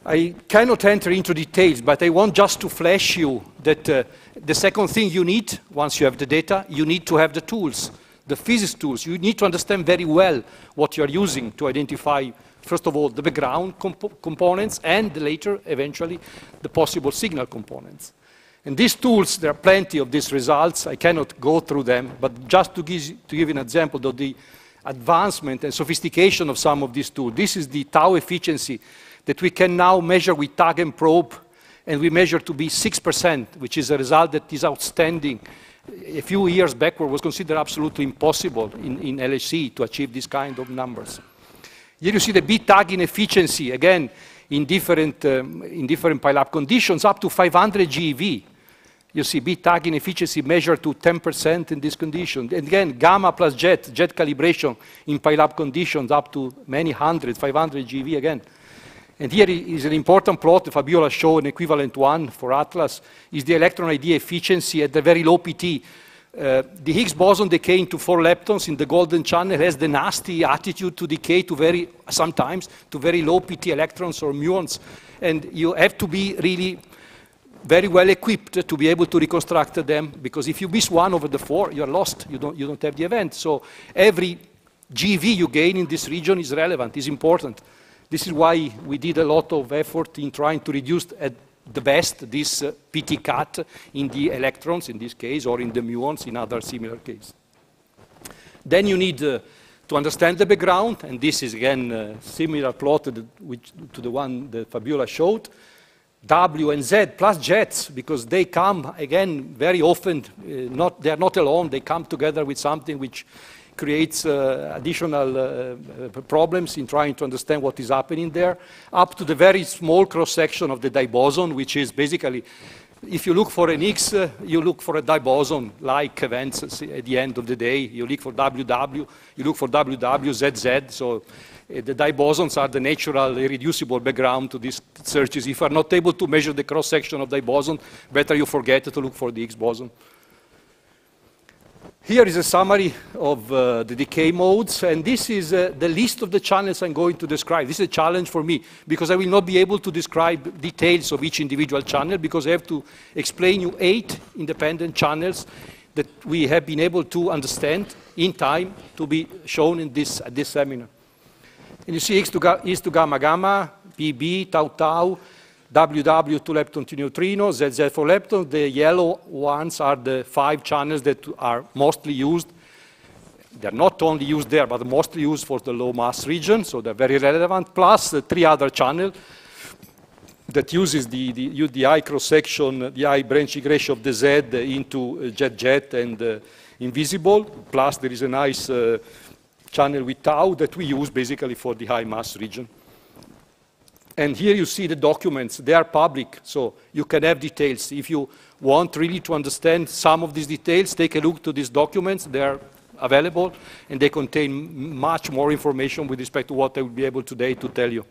I cannot enter into details, but I want just to flash you that the second thing you need, once you have the data, you need to have the tools, the physics tools. You need to understand very well what you are using to identify, first of all, the background components, and later, eventually, the possible signal components. And these tools, there are plenty of these results. I cannot go through them, but just to give you an example of the advancement and sophistication of some of these tools. This is the tau efficiency that we can now measure with tag and probe, and we measure to be 6%, which is a result that is outstanding. A few years backward was considered absolutely impossible in LHC to achieve this kind of numbers. Here you see the bit tagging efficiency, again, in different pile-up conditions, up to 500 GeV. You see bit tagging efficiency measured to 10% in this condition. And again, gamma plus jet calibration in pile-up conditions up to many hundreds, 500 GeV again. And here is an important plot. Fabiola showed an equivalent one for Atlas, is the electron ID efficiency at the very low PT. The Higgs boson decaying to 4 leptons in the golden channel has the nasty attitude to decay to sometimes to very low PT electrons or muons. And you have to be really very well equipped to be able to reconstruct them, because if you miss 1 over the 4, you're lost. You don't have the event. So every GeV you gain in this region is relevant, is important. This is why we did a lot of effort in trying to reduce at the best this PT cut in the electrons, in this case, or in the muons in other similar cases. Then you need to understand the background, and this is again a similar plot to the one that Fabiola showed. W and Z plus jets, because they come, again, very often, they are not alone, they come together with something which creates additional problems in trying to understand what is happening there, up to the very small cross-section of the diboson, which is basically, if you look for an X, you look for a diboson-like events at the end of the day. You look for WW, you look for WW, ZZ, so the dibosons are the natural, irreducible background to these searches. If you are not able to measure the cross-section of diboson, better you forget to look for the Higgs boson. Here is a summary of the decay modes, and this is the list of the channels I'm going to describe. This is a challenge for me, because I will not be able to describe details of each individual channel, because I have to explain you 8 independent channels. that we have been able to understand in time to be shown in this, at this seminar. And you see X to gamma gamma, PB, tau tau, WW to lepton to neutrino, ZZ for lepton. The yellow ones are the 5 channels that are mostly used. They're not only used there, but mostly used for the low mass region, so they're very relevant, plus the 3 other channels that uses the eye cross-section, the eye branching ratio of the Z into jet and invisible, plus there is a nice channel with tau that we use basically for the high mass region. And here you see the documents. They are public, so you can have details. If you want really to understand some of these details, take a look to these documents. They are available, and they contain much more information with respect to what I will be able today to tell you.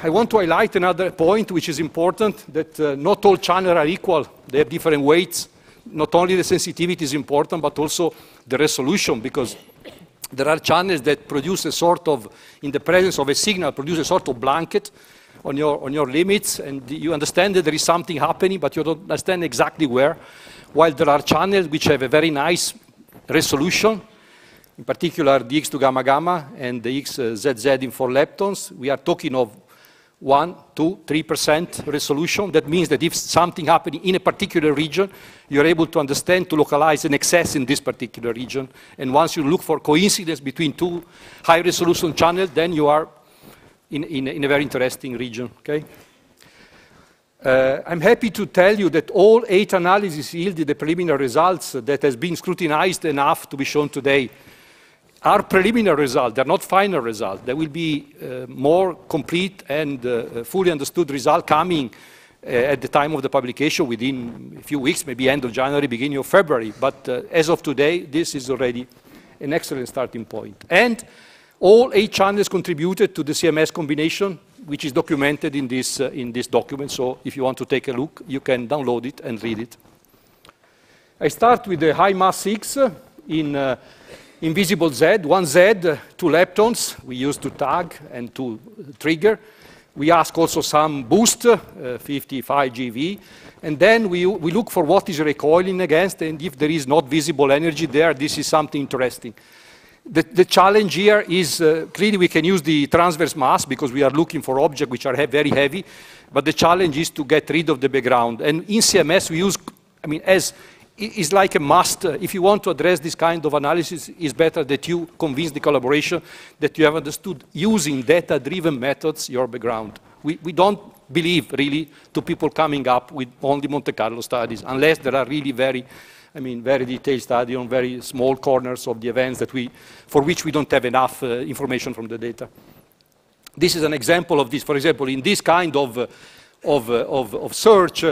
I want to highlight another point which is important, that not all channels are equal. They have different weights. Not only the sensitivity is important, but also the resolution, because there are channels that produce a sort of, in the presence of a signal, produce a sort of blanket on your limits, and you understand that there is something happening, but you don't understand exactly where, while there are channels which have a very nice resolution, in particular the X to gamma gamma and the XZZ in 4 leptons. We are talking of 1, 2, 3% resolution. That means that if something happening in a particular region, you're able to understand, to localize an excess in this particular region. And once you look for coincidence between 2 high resolution channels, then you are in a very interesting region, okay? I'm happy to tell you that all 8 analyses yielded the preliminary results that has been scrutinized enough to be shown today. Are preliminary results, they're not final results. There will be more complete and fully understood result coming at the time of the publication within a few weeks, maybe end of January, beginning of February. But as of today, this is already an excellent starting point. And all 8 channels contributed to the CMS combination, which is documented in this document. So if you want to take a look, you can download it and read it. I start with the high mass Higgs in invisible Z, 1 Z, 2 leptons, we use to tag and to trigger. We ask also some boost, 55 GeV, and then we look for what is recoiling against, and if there is not visible energy there, this is something interesting. The challenge here is, clearly we can use the transverse mass because we are looking for objects which are very heavy, but the challenge is to get rid of the background. And in CMS we use, it's like a must. If you want to address this kind of analysis, it's better that you convince the collaboration that you have understood using data-driven methods your background. We don't believe really to people coming up with only Monte Carlo studies, unless there are really very detailed study on very small corners of the events that for which we don't have enough information from the data. This is an example of this. For example, in this kind of search,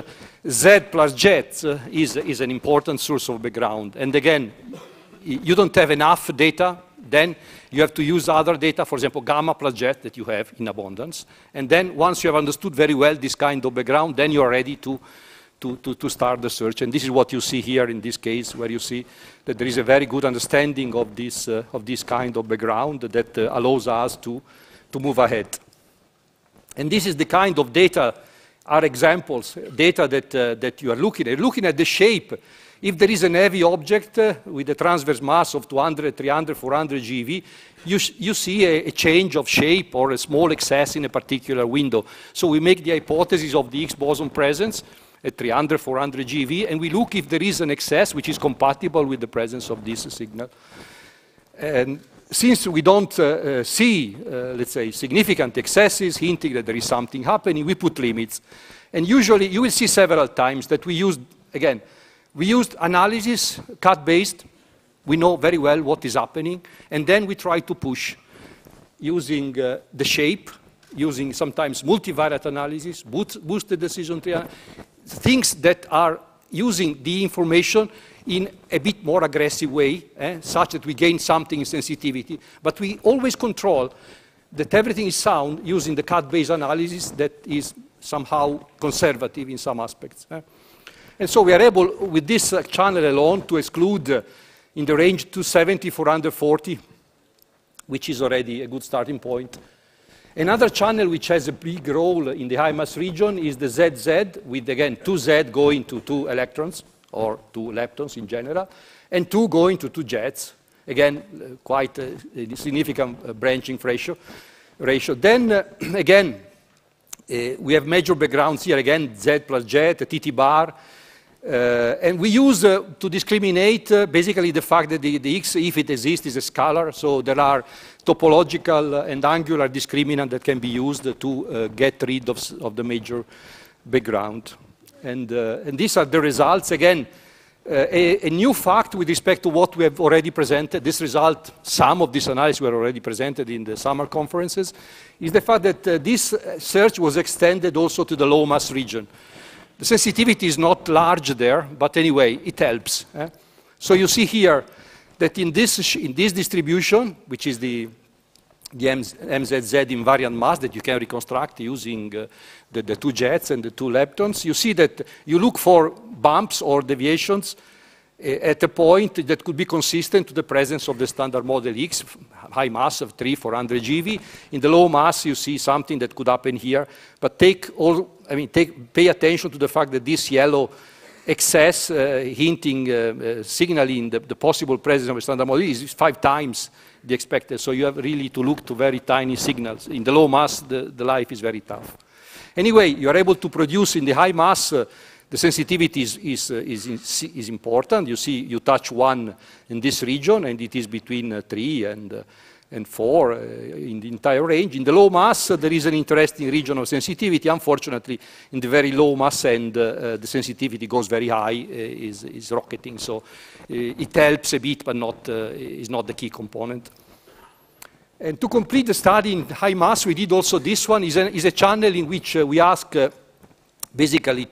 Z plus jet is an important source of background. And again, you don't have enough data, then you have to use other data, for example, gamma plus jet that you have in abundance. And then once you have understood very well this kind of background, then you are ready to start the search. And this is what you see here in this case, where you see that there is a very good understanding of this kind of background that allows us to move ahead. And this is the kind of data, are examples, data that you are looking at. Looking at the shape, if there is an heavy object with a transverse mass of 200, 300, 400 GeV, you see a change of shape or a small excess in a particular window. So we make the hypothesis of the Higgs boson presence at 300, 400 GeV, and we look if there is an excess which is compatible with the presence of this signal. And since we don't see, let's say, significant excesses hinting that there is something happening, we put limits. And usually, you will see several times that we used, again, we used analysis, cut-based. We know very well what is happening. And then we try to push using the shape, using sometimes multivariate analysis, boosted decision tree, things that are using the information in a bit more aggressive way, such that we gain something in sensitivity. But we always control that everything is sound using the cut-based analysis that is somehow conservative in some aspects. And so we are able, with this channel alone, to exclude in the range 270, 440, which is already a good starting point. Another channel which has a big role in the high mass region is the ZZ, with, again, 2Z going to 2 electrons. or 2 leptons in general, and 2 going to 2 jets. Again, quite a significant branching ratio. Then, again, we have major backgrounds here, again, Z plus jet, TT bar. And we use to discriminate basically the fact that the Higgs, if it exists, is a scalar. So there are topological and angular discriminant that can be used to get rid of the major background. And these are the results. Again, a new fact with respect to what we have already presented, this result, some of this analysis were already presented in the summer conferences, is the fact that this search was extended also to the low mass region. The sensitivity is not large there, but anyway, it helps. So you see here that in this distribution, which is the MZZ invariant mass that you can reconstruct using the 2 jets and the 2 leptons, you see that you look for bumps or deviations at a point that could be consistent to the presence of the standard model Higgs, high mass of 300-400 GeV. In the low mass, you see something that could happen here. But pay attention to the fact that this yellow excess, signaling the possible presence of a standard model is 5 times the expected. So you have really to look to very tiny signals. In the low mass, the life is very tough. Anyway, you are able to produce in the high mass. The sensitivity is important. You see, you touch 1 in this region, and it is between 3 and 4 in the entire range. In the low mass, there is an interesting region of sensitivity. Unfortunately, in the very low mass end, the sensitivity goes very high, is rocketing. So it helps a bit, but is not the key component. And to complete the study in high mass, we did also this one. Is a channel in which we ask basically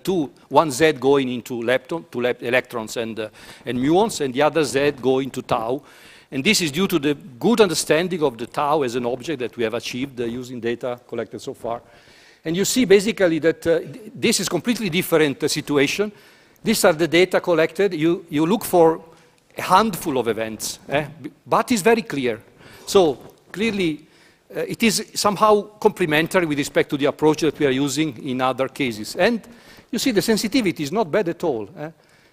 1 Z going into electrons and muons, and the other Z going to tau. And this is due to the good understanding of the tau as an object that we have achieved using data collected so far. And you see basically that this is completely different situation. These are the data collected. You look for a handful of events, but it's very clear. So clearly, it is somehow complementary with respect to the approach that we are using in other cases. And you see the sensitivity is not bad at all.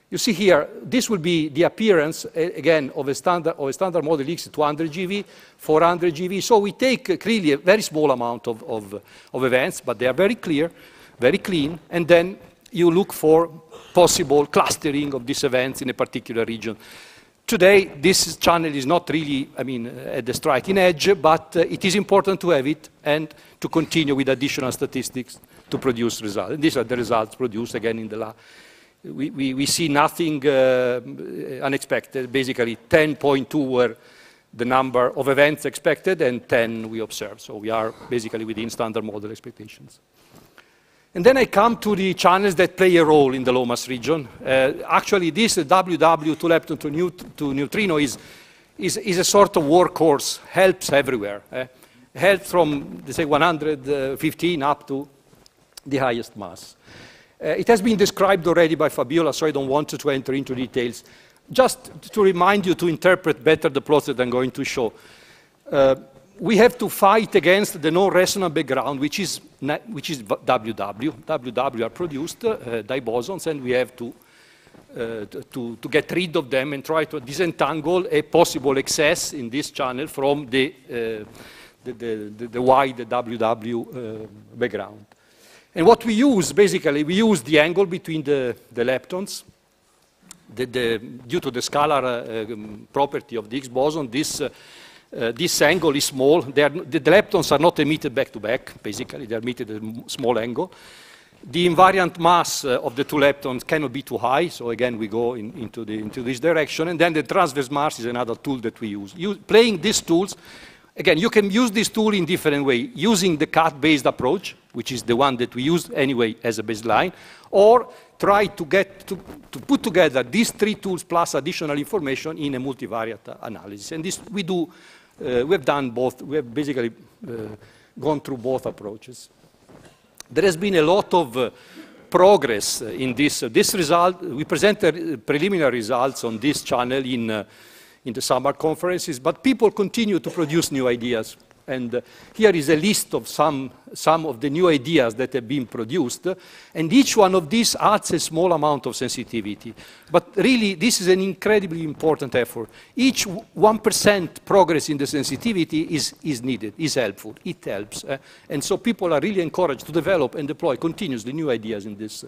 You see here, this will be the appearance, again, of a standard model Higgs, 200 GeV, 400 GeV. So we take clearly a very small amount of events, but they are very clear, very clean. And then you look for possible clustering of these events in a particular region. Today, this channel is not really, at the striking edge, but it is important to have it and to continue with additional statistics to produce results. And these are the results produced again in the lab. We see nothing unexpected. Basically, 10.2 were the number of events expected, and 10 we observed. So we are basically within standard model expectations. And then I come to the channels that play a role in the low mass region. Actually, this WW to lepton to neutrino is a sort of workhorse, helps everywhere. Helps from, say, 115 up to the highest mass. It has been described already by Fabiola, so I don't want to enter into details. Just to remind you to interpret better the plots that I'm going to show. We have to fight against the non-resonant background, which is WW. WW are produced by bosons, and we have to get rid of them and try to disentangle a possible excess in this channel from the wide WW background. And what we use, basically, we use the angle between the leptons. Due to the scalar property of the Higgs boson, this angle is small. The leptons are not emitted back-to-back, basically. They are emitted at a small angle. The invariant mass of the 2 leptons cannot be too high, so again, we go into this direction. And then the transverse mass is another tool that we use. Playing these tools, again, you can use this tool in different ways, using the cut-based approach, which is the one that we use anyway as a baseline, or try to put together these 3 tools plus additional information in a multivariate analysis. And this we do. We have done both. We have basically gone through both approaches. There has been a lot of progress in this result. We presented preliminary results on this channel in the summer conferences, but people continue to produce new ideas. And here is a list of some of the new ideas that have been produced, and each one of these adds a small amount of sensitivity. But really, this is an incredibly important effort. Each 1% progress in the sensitivity is needed, is helpful, it helps. And so people are really encouraged to develop and deploy continuously new ideas in this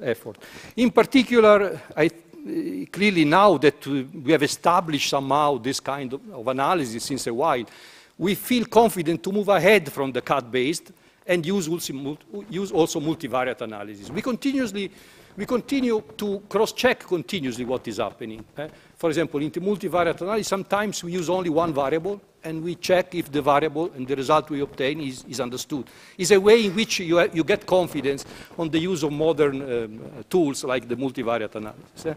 effort. In particular, clearly now that we have established somehow this kind of analysis since a while, we feel confident to move ahead from the cut-based and use also multivariate analysis. We continue to cross-check continuously what is happening. For example, in the multivariate analysis, sometimes we use only one variable, and we check if the variable and the result we obtain is understood. It's a way in which you get confidence on the use of modern tools like the multivariate analysis.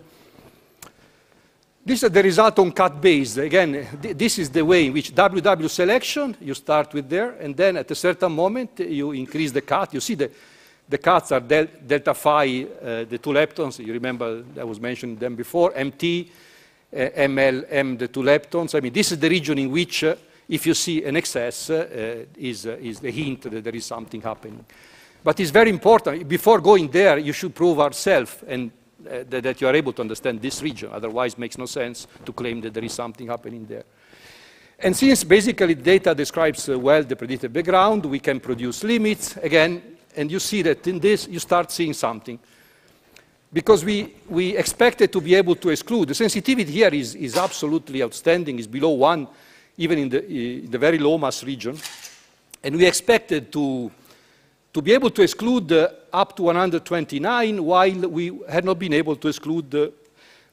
This is the result on cut-based. Again, this is the way in which WW selection, you start with there, and then at a certain moment, you increase the cut. You see the cuts are delta phi, the two leptons. You remember I was mentioning them before, MT, ML, M, the two leptons. I mean, this is the region in which, if you see an excess, is the hint that there is something happening. But it's very important. Before going there, you should prove ourselves and that you are able to understand this region. Otherwise, it makes no sense to claim that there is something happening there. And since basically data describes well the predicted background, we can produce limits again, and you see that in this you start seeing something. Because we expected to be able to exclude. The sensitivity here is absolutely outstanding, is below 1, even in the very low mass region. And we expected to be able to exclude up to 129, while we had not been able to exclude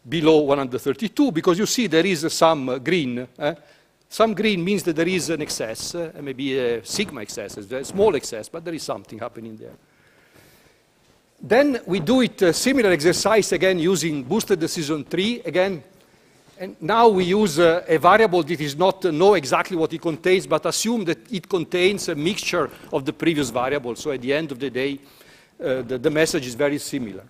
below 132, because you see there is some green. Some green means that there is an excess, maybe a sigma excess, a small excess, but there is something happening there. Then we do it similar exercise again using boosted decision tree again. And now we use a variable that is not know exactly what it contains, but assume that it contains a mixture of the previous variables. So at the end of the day, the message is very similar.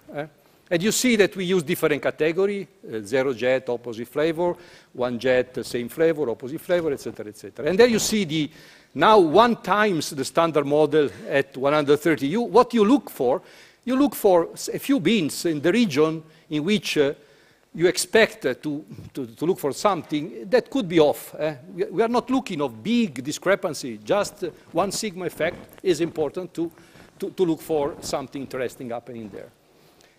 And you see that we use different category, 0 jet, opposite flavor, 1 jet, same flavor, opposite flavor, etc., etc. And there you see now 1 times the standard model at 130. What you look for a few bins in the region in which you expect to look for something that could be off. We are not looking of big discrepancy, just 1 sigma effect is important to look for something interesting happening there.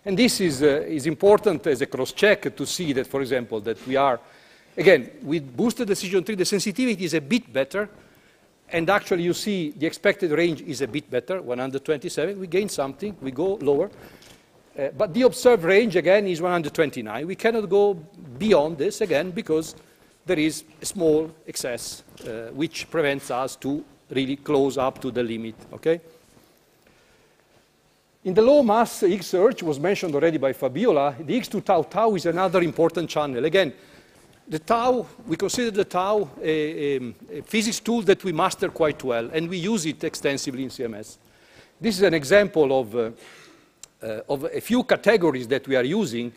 And this is important as a cross-check to see that, for example, that we are, again, with boosted decision tree, the sensitivity is a bit better, and actually you see the expected range is a bit better, 127, we gain something, we go lower. But the observed range, again, is 129. We cannot go beyond this, again, because there is a small excess, which prevents us to really close up to the limit, okay? In the low mass Higgs search, was mentioned already by Fabiola, the Higgs to tau. Tau is another important channel. Again, the tau, we consider the tau a physics tool that we master quite well, and we use it extensively in CMS. This is an example of a few categories that we are using.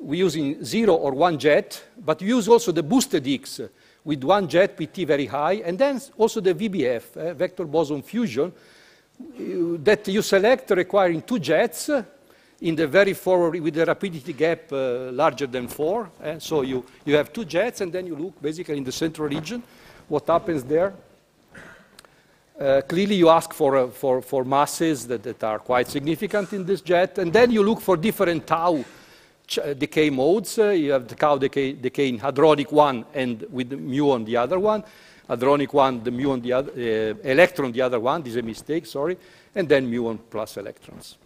We're using 0 or 1 jet, but we use also the boosted Higgs with 1 jet PT very high, and then also the VBF, vector boson fusion, that you select requiring 2 jets in the very forward with the rapidity gap larger than 4. So you have 2 jets, and then you look basically in the central region, what happens there. Clearly, you ask for masses that are quite significant in this jet, and then you look for different tau decay modes. You have the tau decay in hadronic 1 and with the mu on the other one. Hadronic 1, the mu on the other, electron the other one, this is a mistake, sorry, and then muon plus electrons.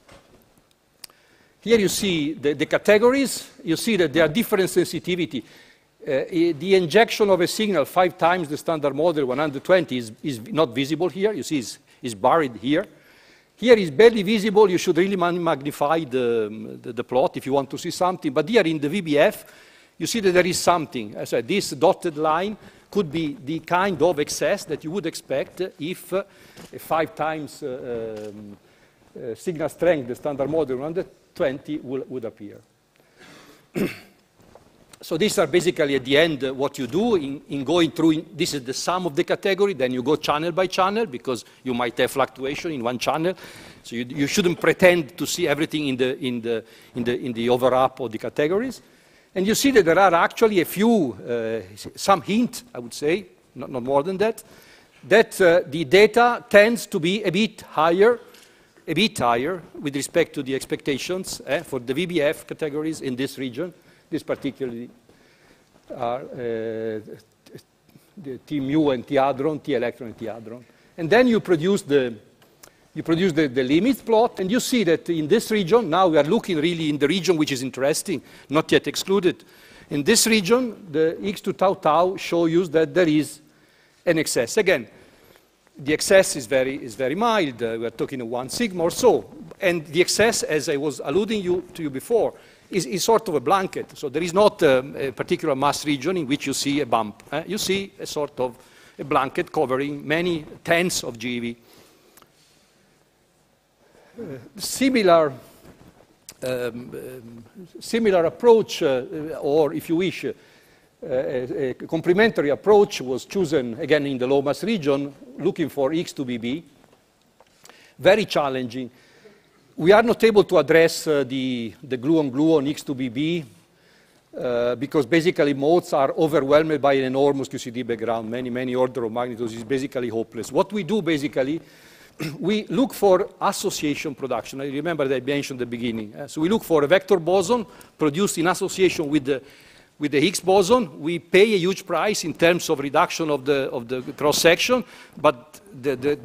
Here you see the categories. You see that there are different sensitivity. The injection of a signal 5 times the standard model, 120, is not visible here. You see it's buried here. Here is barely visible. You should really magnify the plot if you want to see something. But here in the VBF, you see that there is something. As I said, this dotted line could be the kind of excess that you would expect if a 5 times signal strength, the standard model 120, would appear. So these are basically at the end what you do in going through. This is the sum of the category. Then you go channel by channel because you might have fluctuation in one channel. So you shouldn't pretend to see everything in the overlap of the categories. And you see that there are actually a few, some hint, I would say, not more than that, that the data tends to be a bit higher with respect to the expectations for the VBF categories in this region. This particularly are the T mu and T hadron, T electron and T hadron. And then you produce the limit plot, and you see that in this region, now we are looking really in the region which is interesting, not yet excluded. In this region, the X to tau tau show you that there is an excess. Again, the excess is very mild. We are talking of 1 sigma or so. And the excess, as I was alluding to you before, is sort of a blanket. So there is not a particular mass region in which you see a bump. You see a sort of a blanket covering many tens of GeV. Similar approach, or if you wish, a complementary approach was chosen, again, in the low mass region, looking for X to BB. Very challenging. We are not able to address the glue on X to BB because basically modes are overwhelmed by an enormous QCD background, many order of magnitudes. Is basically hopeless. What we do basically, we look for association production. I remember that I mentioned at the beginning. So we look for a vector boson produced in association with the Higgs boson. We pay a huge price in terms of reduction of the cross section, but the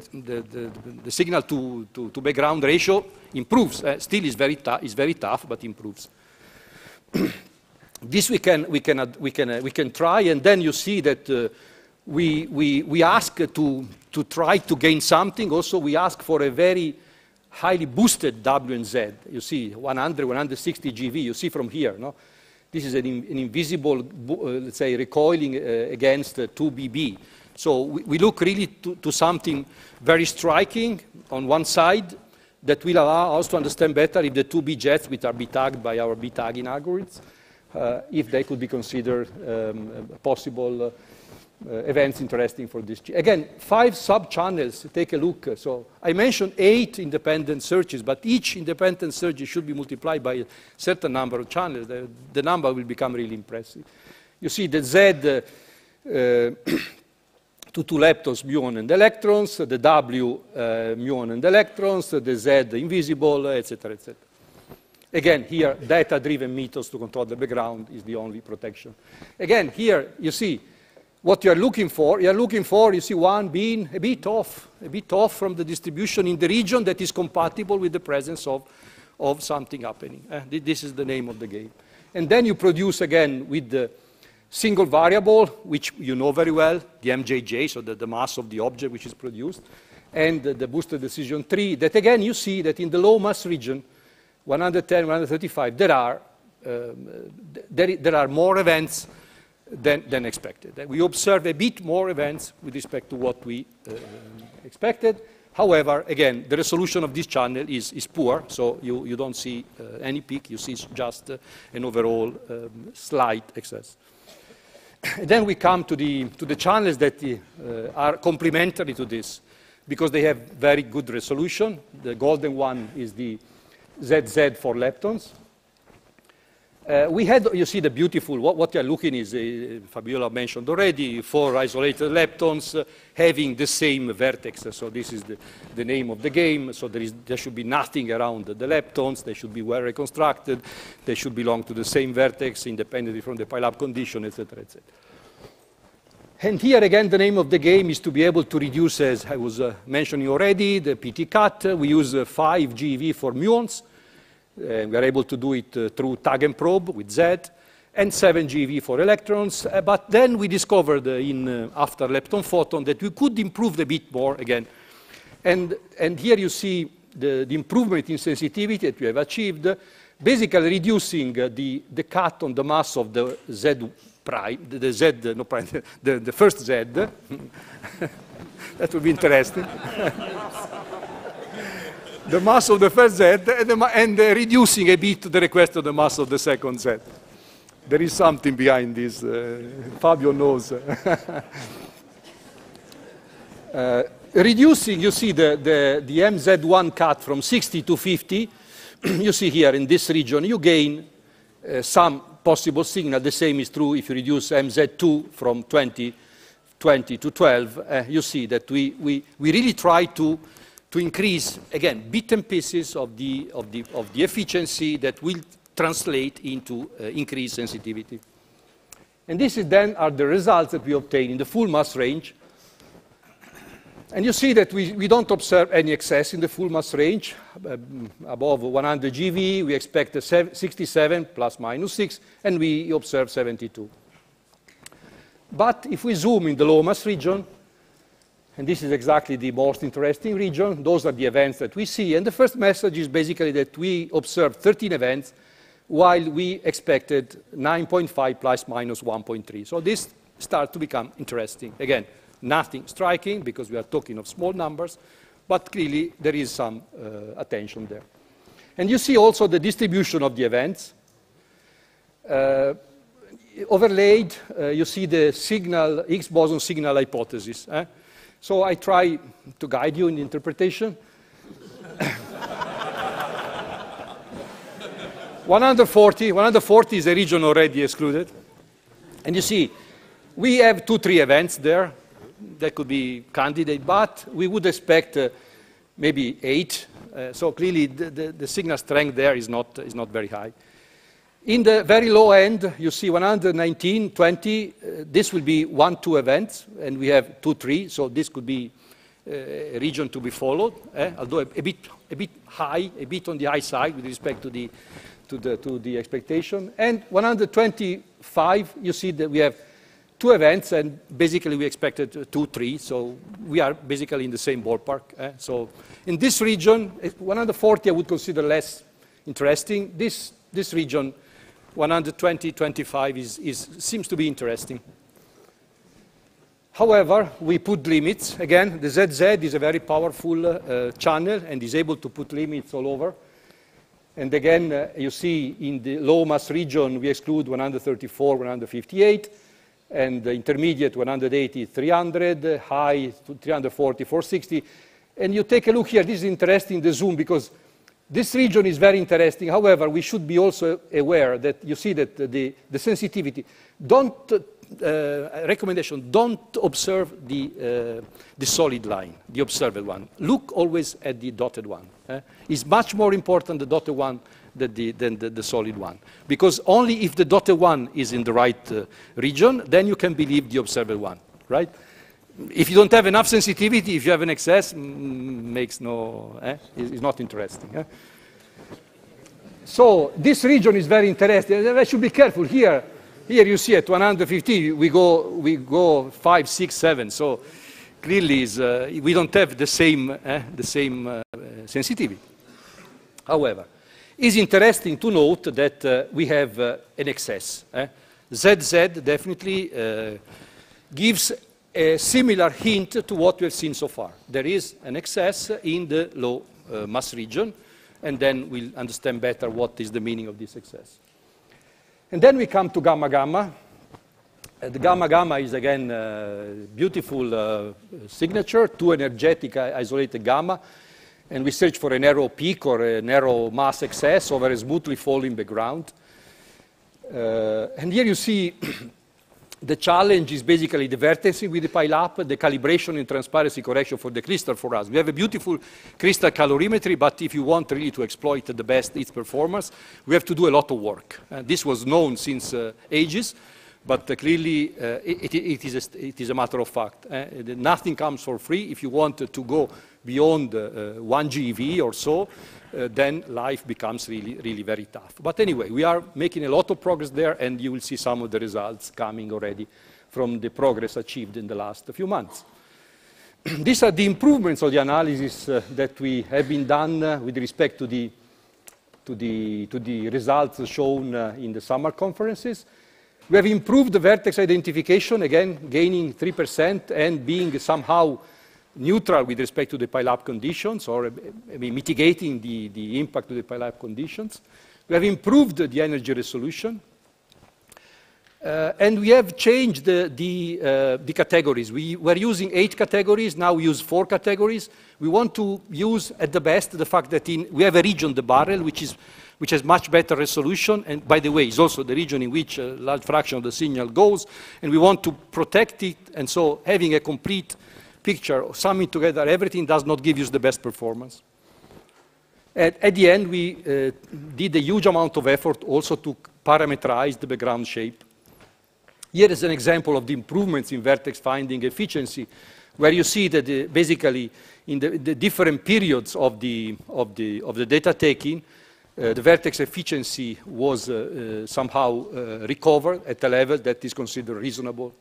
signal to background ratio improves. Still is very tough, but improves. This we can try, and then you see that we ask to try to gain something. Also, we ask for a very highly boosted W and Z. You see 100, 160 GeV. You see from here, no? This is an invisible, let's say, recoiling against 2BB. So we look really to something very striking on one side that will allow us to understand better if the 2B jets, which are B-tagged by our B-tagging algorithms, if they could be considered possible events interesting for this. Again, 5 sub-channels, take a look. So I mentioned 8 independent searches, but each independent search should be multiplied by a certain number of channels. The number will become really impressive. You see the Z to 2 leptons, muon and electrons, the W muon and electrons, the Z invisible, etc., etc. Again, here, data-driven methods to control the background is the only protection. Again, here, you see, what you are looking for, you see one being a bit off from the distribution in the region that is compatible with the presence of something happening. This is the name of the game. And then you produce, again, with the single variable, which you know very well, the MJJ, so the mass of the object which is produced, and the boosted decision tree, that again you see that in the low mass region, 110, 135, there are more events than expected. We observe a bit more events with respect to what we expected. However, again, the resolution of this channel is poor, so you don't see any peak. You see just an overall slight excess. And then we come to the channels that are complementary to this, because they have very good resolution. The golden one is the ZZ for leptons. We had, you see the beautiful, what you're looking is, Fabiola mentioned already, 4 isolated leptons having the same vertex. So this is the name of the game. So there should be nothing around the leptons. They should be well reconstructed. They should belong to the same vertex independently from the pileup condition, etc., etc. And here again, the name of the game is to be able to reduce, as I was mentioning already, the PT cut. We use 5 GeV for muons. We are able to do it through tag and probe with Z, and 7 GeV for electrons. But then we discovered after lepton photon that we could improve a bit more again. And here you see the improvement in sensitivity that we have achieved, basically reducing the cut on the mass of the Z prime, the Z, no prime, the first Z. That would be interesting. The mass of the first Z and reducing a bit the request of the mass of the second Z. there is something behind this. Fabio knows. Reducing, you see the MZ1 cut from 60 to 50. You see here in this region, you gain some possible signal. The same is true if you reduce MZ2 from 20 to 12. You see that we really try to increase, again, bit and pieces of the efficiency that will translate into increased sensitivity. And this is then are the results that we obtain in the full mass range. And you see that we don't observe any excess in the full mass range. Above 100 GeV, we expect 67 plus minus 6, and we observe 72. But if we zoom in the low mass region, and this is exactly the most interesting region, those are the events that we see. And the first message is basically that we observed 13 events while we expected 9.5 plus minus 1.3. So this starts to become interesting. Again, nothing striking because we are talking of small numbers, but clearly there is some attention there. And you see also the distribution of the events. Overlaid, you see the signal, Higgs boson signal hypothesis. So I try to guide you in the interpretation. 140 is a region already excluded. And you see, we have 2-3 events there. That could be candidate, but we would expect maybe 8. So clearly the signal strength there is not very high. In the very low end, you see 119, 20. This will be 1-2 events, and we have 2-3. So this could be a region to be followed, although a bit high, a bit on the high side with respect to the expectation. And 125, you see that we have 2 events, and basically we expected 2-3. So we are basically in the same ballpark. So in this region, 140 I would consider less interesting. This region, 120-25 seems to be interesting. However, we put limits. Again, the ZZ is a very powerful channel and is able to put limits all over. And again, you see in the low mass region, we exclude 134, 158, and the intermediate 180, 300, high 340, 460. And you take a look here. This is interesting, the zoom, because this region is very interesting. However, we should be also aware that you see that the sensitivity, recommendation, don't observe the solid line, the observed one. Look always at the dotted one. It's much more important, the dotted one, than the solid one. Because only if the dotted one is in the right region, then you can believe the observed one, right? If you don't have enough sensitivity, if you have an excess, makes no, it's not interesting. So this region is very interesting. I should be careful here. Here you see at 150, we go 5, 6, 7. So clearly we don't have the same sensitivity. However, it's interesting to note that we have an excess. ZZ definitely gives a similar hint to what we have seen so far. There is an excess in the low mass region, and then we'll understand better what is the meaning of this excess. And then we come to gamma-gamma. The gamma-gamma is, again, a beautiful signature, 2 energetic isolated gamma, and we search for a narrow peak or a narrow mass excess over a smoothly falling background. And here you see the challenge is basically the vertexing with the pile-up, the calibration and transparency correction for the crystal for us. We have a beautiful crystal calorimetry, but if you want really to exploit the best its performance, we have to do a lot of work. This was known since ages, but clearly it is a matter of fact. Nothing comes for free. If you want to go beyond 1 GeV or so, then life becomes really, really very tough. But anyway, we are making a lot of progress there, and you will see some of the results coming already from the progress achieved in the last few months. These are the improvements of the analysis that we have been done with respect to the results shown in the summer conferences. We have improved the vertex identification, again, gaining 3% and being somehow neutral with respect to the pile-up conditions, or mitigating the impact of the pile-up conditions. We have improved the energy resolution. And we have changed the categories. We were using 8 categories, now we use 4 categories. We want to use at the best the fact that we have a region, the barrel, which has much better resolution, and by the way, is also the region in which a large fraction of the signal goes, and we want to protect it, and so having a complete picture, summing together everything does not give you the best performance. At the end, we did a huge amount of effort also to parameterize the background shape. Here is an example of the improvements in vertex finding efficiency, where you see that basically in the different periods of the data taking, the vertex efficiency was somehow recovered at a level that is considered reasonable.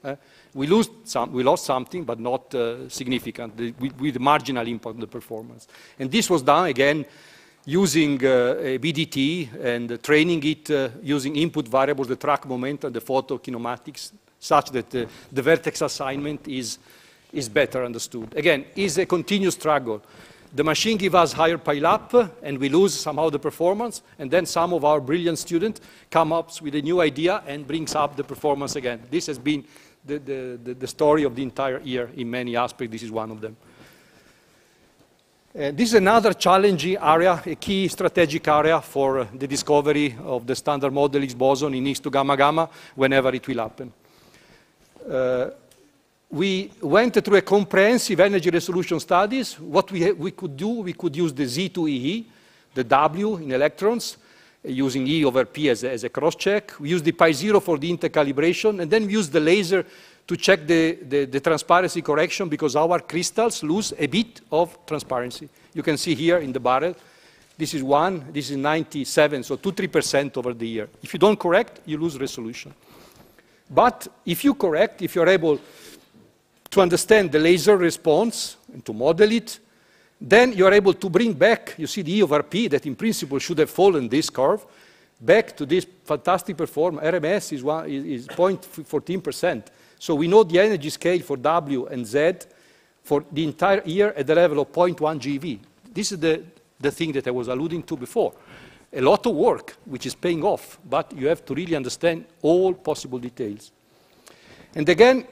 We lost something, but not significant, with marginal impact on the performance. And this was done again using a BDT and training it using input variables, the track momentum, the photokinematics, such that the vertex assignment is better understood. Again, it's a continuous struggle. The machine gives us higher pile-up, and we lose somehow the performance, and then some of our brilliant students come up with a new idea and brings up the performance again. This has been the story of the entire year in many aspects. This is one of them. This is another challenging area, a key strategic area for the discovery of the standard model Higgs boson in Higgs to gamma gamma whenever it will happen. We went through a comprehensive energy resolution studies. What we could do, we could use the Z to EE, the W in electrons, using E over P as a cross-check. We use the pi0 for the intercalibration, and then we use the laser to check the transparency correction, because our crystals lose a bit of transparency. You can see here in the barrel, this is 1, this is 97, so 2-3% over the year. If you don't correct, you lose resolution. But if you correct, if you're able to understand the laser response and to model it, then you're able to bring back, you see the E over P that in principle should have fallen this curve, back to this fantastic performance. RMS is 0.14%. So we know the energy scale for W and Z for the entire year at the level of 0.1 GeV. This is the thing that I was alluding to before. A lot of work, which is paying off, but you have to really understand all possible details. And again,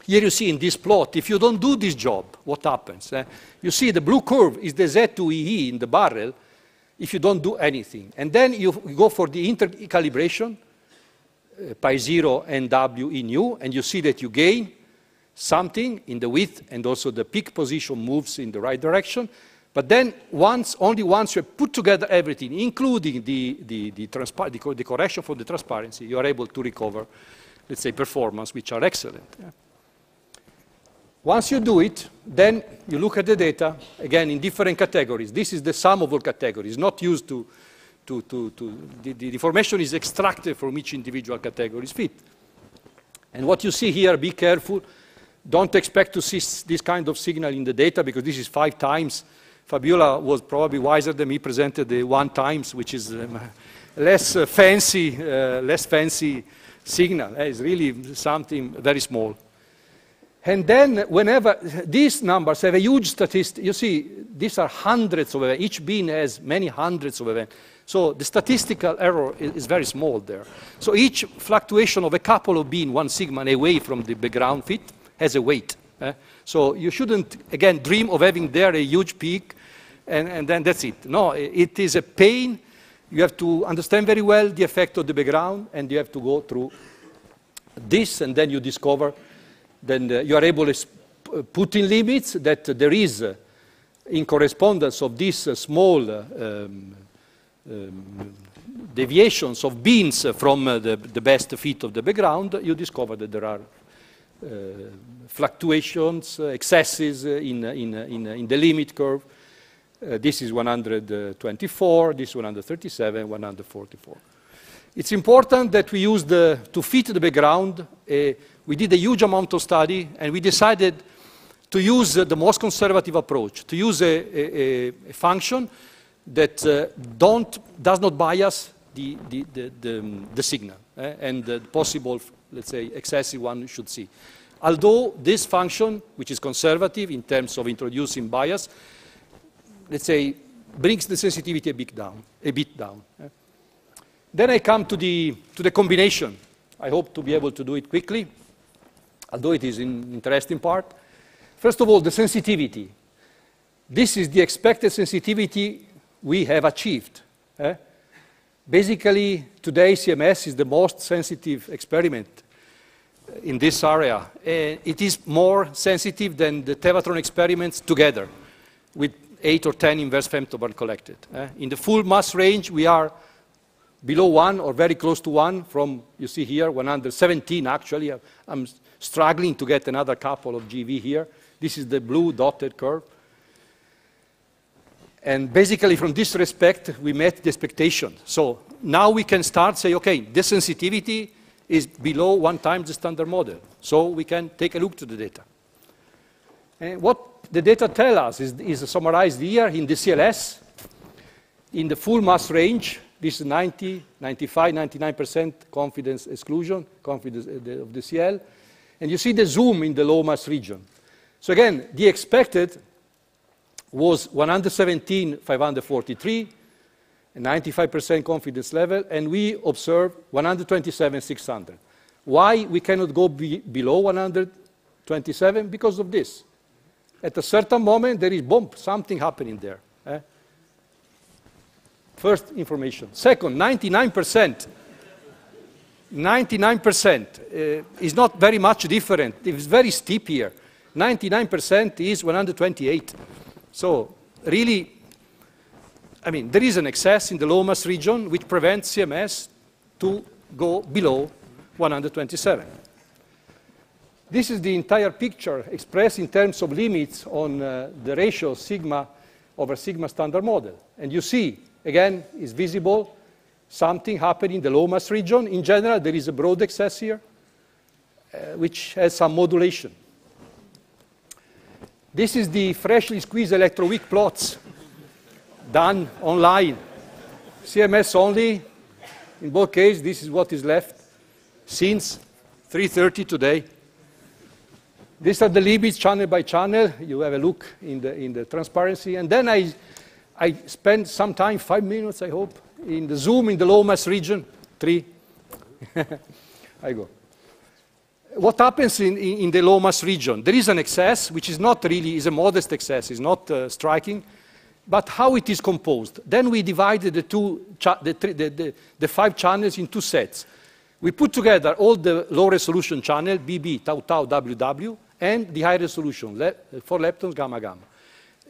here you see in this plot, if you don't do this job, what happens? You see the blue curve is the Z to EE in the barrel if you don't do anything. And then you go for the intercalibration, pi0 and W in U, and you see that you gain something in the width, and also the peak position moves in the right direction. But then only once you put together everything, including the correction for the transparency, you are able to recover, let's say, performance, which are excellent. Yeah. Once you do it, then you look at the data, again, in different categories. This is the sum of all categories, not used the information is extracted from each individual category's fit. And what you see here, be careful. Don't expect to see this kind of signal in the data, because this is 5 times. Fabiola was probably wiser than me, presented the 1 times, which is less fancy signal. It's really something very small. And then whenever these numbers have a huge statistic, you see, these are hundreds of events. Each beam has many hundreds of events. So the statistical error is very small there. So each fluctuation of a couple of beams, 1 sigma away from the background fit, has a weight. So you shouldn't, again, dream of having there a huge peak, and then that's it. No, it is a pain. You have to understand very well the effect of the background, and you have to go through this, and then you discover, then you are able to put in limits that there is, in correspondence of these small deviations of beams from the best fit of the background, you discover that there are fluctuations, excesses in the limit curve. This is 124, this 137, 144. It's important that we use to fit the background. We did a huge amount of study, and we decided to use the most conservative approach, to use a function that does not bias the signal and the possible, let's say, excessive one you should see. Although this function, which is conservative in terms of introducing bias, let's say, brings the sensitivity a bit down. Then I come to the combination. I hope to be able to do it quickly, although it is an interesting part. First of all, the sensitivity. This is the expected sensitivity we have achieved. Basically, today CMS is the most sensitive experiment in this area. It is more sensitive than the Tevatron experiments together, with 8 or 10 inverse femtobart collected. In the full mass range, we are below 1 or very close to 1 from, you see here, 117 actually. I'm struggling to get another couple of GeV here. This is the blue dotted curve. And basically, from this respect, we met the expectation. So now we can start say, okay, this sensitivity is below 1 times the standard model. So we can take a look to the data. And what the data tell us is summarized here in the CLS. In the full mass range, this is 90, 95, 99% confidence exclusion, confidence of the CL. And you see the zoom in the low mass region. So again, the expected was 117, 543, a 95% confidence level, and we observed 127, 600. Why we cannot go below 127? Because of this. At a certain moment, there is bump, something happening there. First information. Second, 99%. 99% is not very much different. It's very steep here. 99% is 128. So really, I mean, there is an excess in the low mass region which prevents CMS to go below 127. This is the entire picture expressed in terms of limits on the ratio sigma over sigma standard model. And you see, again, is visible something happening in the low mass region. In general, there is a broad excess here, which has some modulation. This is the freshly squeezed electroweak plots done online. CMS only. In both cases, this is what is left since 3:30 today. These are the limits channel by channel. You have a look in the transparency. And then I spent some time, 5 minutes, I hope, in the zoom in the low mass region. 3. I go. What happens in the low mass region? There is an excess, which is not really, is a modest excess, is not striking, but how it is composed. Then we divided the 5 channels in 2 sets. We put together all the low resolution channel, BB, tau tau, WW, and the high resolution, for leptons, gamma gamma.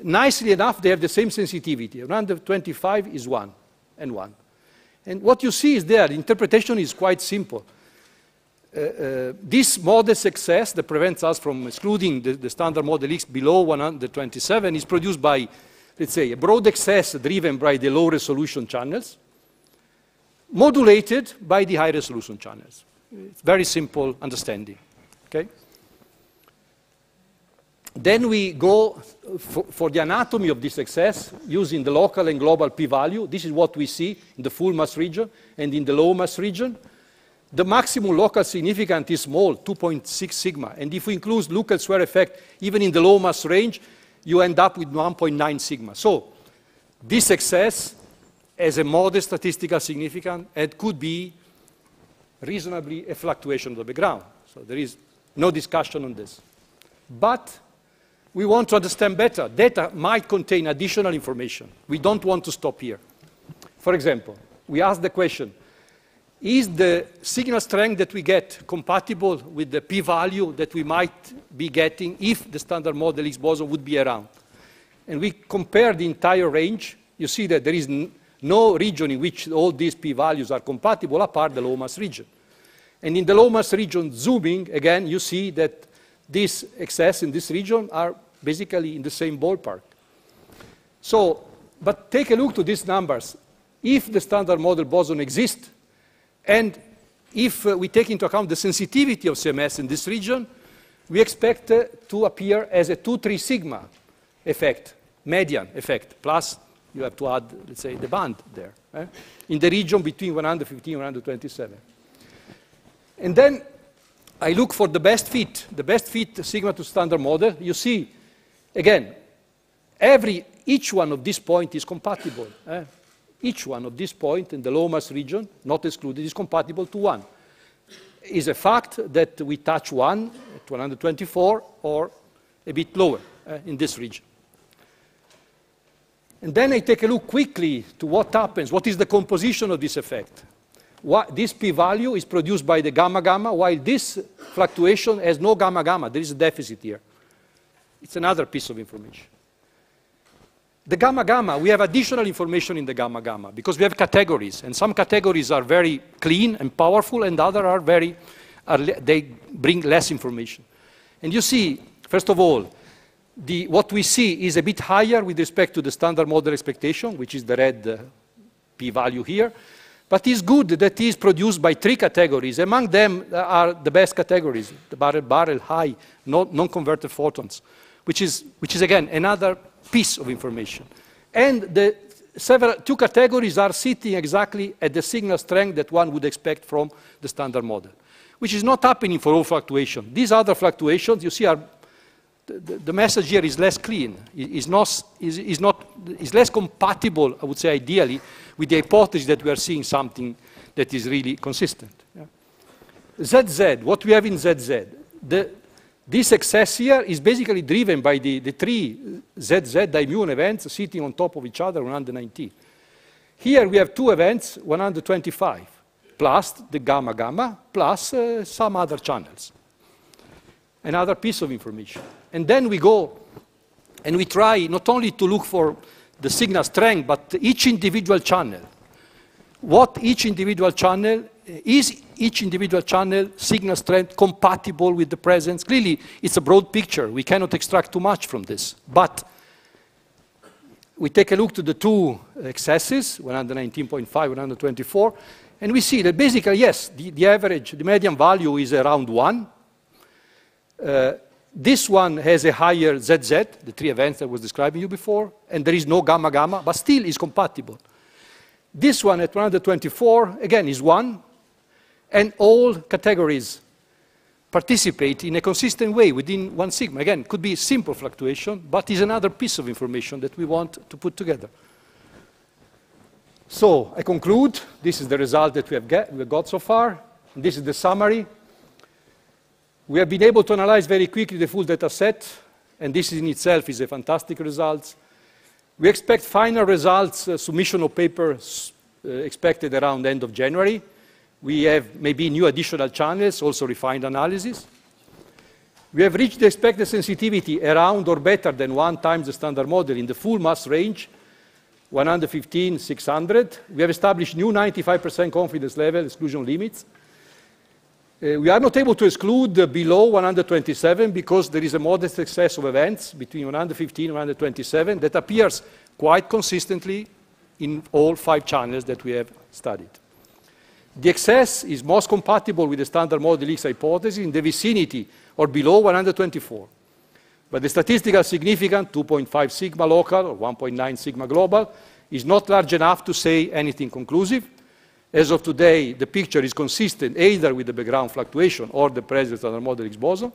Nicely enough, they have the same sensitivity. Around 25 is 1 and 1. And what you see is there, the interpretation is quite simple. This modest excess that prevents us from excluding the standard model X below 127 is produced by, let's say, a broad excess driven by the low resolution channels, modulated by the high resolution channels. It's very simple understanding. Okay? Then we go for the anatomy of this excess using the local and global p-value. This is what we see in the full mass region and in the low mass region. The maximum local significance is small, 2.6 sigma. And if we include local square effect, even in the low mass range, you end up with 1.9 sigma. So this excess has a modest statistical significance and could be reasonably a fluctuation of the background. So there is no discussion on this. But we want to understand better. Data might contain additional information. We don't want to stop here. For example, we ask the question, is the signal strength that we get compatible with the p-value that we might be getting if the standard model Higgs boson would be around? And we compare the entire range. You see that there is no region in which all these p-values are compatible apart the low mass region. And in the low mass region zooming, again, you see that this excess in this region are basically in the same ballpark. So, but take a look to these numbers. If the standard model boson exists, and if we take into account the sensitivity of CMS in this region, we expect to appear as a 2-3 sigma effect, median effect, plus you have to add, let's say, the band there, in the region between 115 and 127. And then I look for the best fit sigma to standard model. You see, again, each one of these points is compatible. Each one of these points in the low mass region, not excluded, is compatible to 1. is a fact that we touch 1 at 124 or a bit lower in this region. And then I take a look quickly to what happens, what is the composition of this effect. This p-value is produced by the gamma-gamma, while this fluctuation has no gamma-gamma. There is a deficit here. It's another piece of information. The gamma-gamma, we have additional information in the gamma-gamma because we have categories, and some categories are very clean and powerful, and others are they bring less information. And you see, first of all, what we see is a bit higher with respect to the standard model expectation, which is the red p-value here. But it's good that it is produced by 3 categories. Among them are the best categories, the barrel, high, non-converted photons, which is again another piece of information. And the 2 categories are sitting exactly at the signal strength that one would expect from the standard model, which is not happening for all fluctuations. These other fluctuations, you see, the message here is less clean, is less compatible, I would say, ideally, with the hypothesis that we are seeing something that is really consistent. Yeah. ZZ, what we have in ZZ, this excess here is basically driven by the 3 ZZ dimmune events sitting on top of each other, 119. Here we have 2 events, 125, plus the gamma-gamma, plus some other channels. Another piece of information. And then we go and we try not only to look for the signal strength, but each individual channel. What each individual channel, is each individual channel signal strength compatible with the presence? Clearly, it's a broad picture. We cannot extract too much from this. But we take a look to the 2 excesses, 119.5, 124, and we see that basically, yes, the average, the median value is around 1. This one has a higher ZZ, the 3 events I was describing you before, and there is no gamma-gamma, but still is compatible. This one at 124, again, is 1, and all categories participate in a consistent way within 1 sigma. Again, could be simple fluctuation, but is another piece of information that we want to put together. So I conclude, this is the result that we have got so far. This is the summary. We have been able to analyze very quickly the full data set, and this in itself is a fantastic result. We expect final results, submission of papers expected around the end of January. We have maybe new additional channels, also refined analysis. We have reached the expected sensitivity around or better than 1 times the standard model in the full mass range, 115, 600. We have established new 95% confidence level exclusion limits. We are not able to exclude below 127 because there is a modest excess of events between 115 and 127 that appears quite consistently in all 5 channels that we have studied. The excess is most compatible with the standard model Higgs hypothesis in the vicinity or below 124. But the statistical significance, 2.5 sigma local or 1.9 sigma global, is not large enough to say anything conclusive. As of today, the picture is consistent either with the background fluctuation or the presence of the model Higgs boson,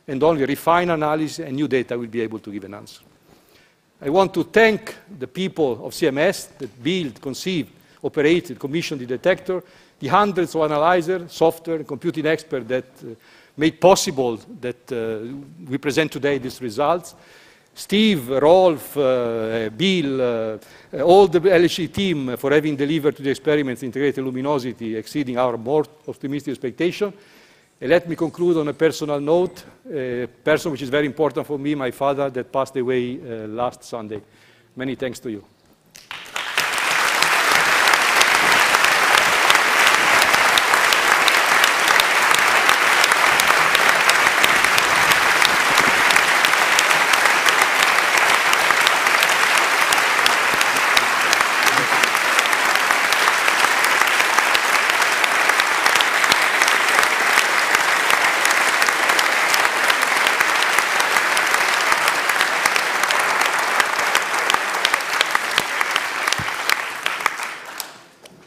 and only refined analysis and new data will be able to give an answer. I want to thank the people of CMS that built, conceived, operated, commissioned the detector, the hundreds of analyzers, software, and computing experts that made possible that we present today these results. Steve, Rolf, Bill, all the LHC team for having delivered to the experiments integrated luminosity exceeding our more optimistic expectation. And let me conclude on a personal note, a person which is very important for me, my father that passed away last Sunday. Many thanks to you.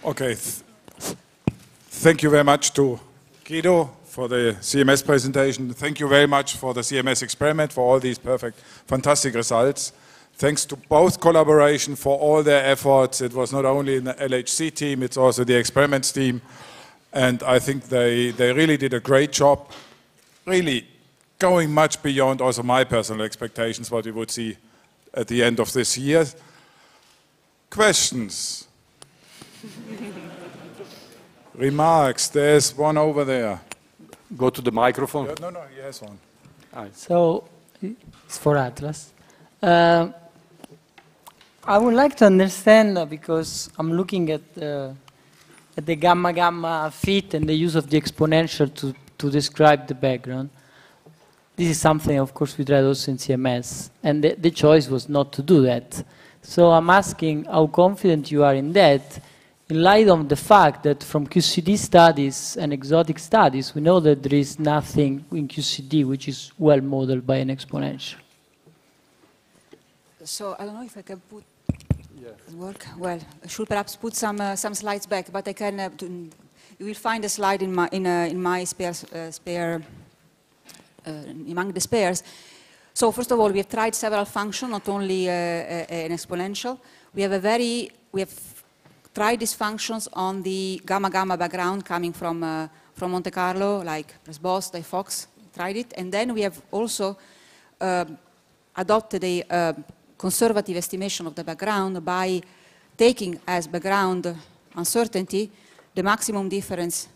Okay, thank you very much to Guido for the CMS presentation. Thank you very much for the CMS experiment, for all these perfect, fantastic results. Thanks to both collaboration for all their efforts. It was not only in the LHC team, it's also the experiments team. And I think they really did a great job, really going much beyond also my personal expectations, what we would see at the end of this year. Questions? Remarks? There's one over there. Go to the microphone. No, he has one. So, it's for Atlas. I would like to understand, because I'm looking at the gamma-gamma fit and the use of the exponential to describe the background. This is something, of course, we tried also in CMS, and the choice was not to do that. So I'm asking how confident you are in that, in light of the fact that from QCD studies and exotic studies, we know that there is nothing in QCD which is well modeled by an exponential. So I don't know if I can put work. Well, I should perhaps put some slides back, but I can. You will find a slide in my spare among the spares. So first of all, we have tried several functions, not only an exponential. We have tried these functions on the gamma-gamma background coming from Monte Carlo, like Presbos, Fox, tried it. And then we have also adopted a conservative estimation of the background by taking as background uncertainty the maximum difference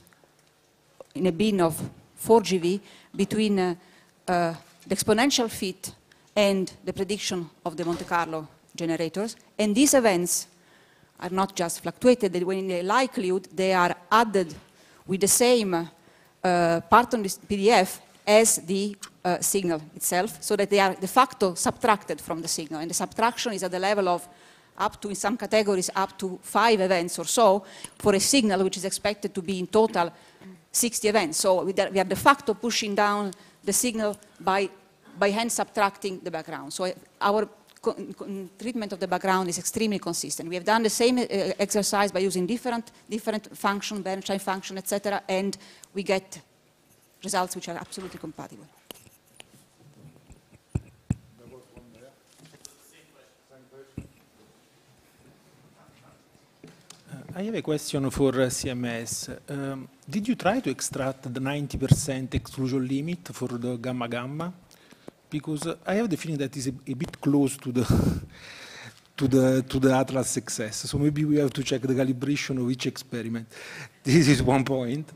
in a bin of 4 GeV between the exponential fit and the prediction of the Monte Carlo generators. And these events are not just fluctuated, when in the likelihood they are added with the same part on this PDF as the signal itself, so that they are de facto subtracted from the signal. And the subtraction is at the level of up to, in some categories, up to 5 events or so for a signal which is expected to be in total 60 events. So we are de facto pushing down the signal by hand subtracting the background. So our treatment of the background is extremely consistent. We have done the same exercise by using different function, Bernstein function, etc., and we get results which are absolutely compatible. I have a question for CMS. Did you try to extract the 90% exclusion limit for the gamma-gamma? Because I have the feeling that it's a bit close to the Atlas success. So maybe we have to check the calibration of each experiment. This is one point.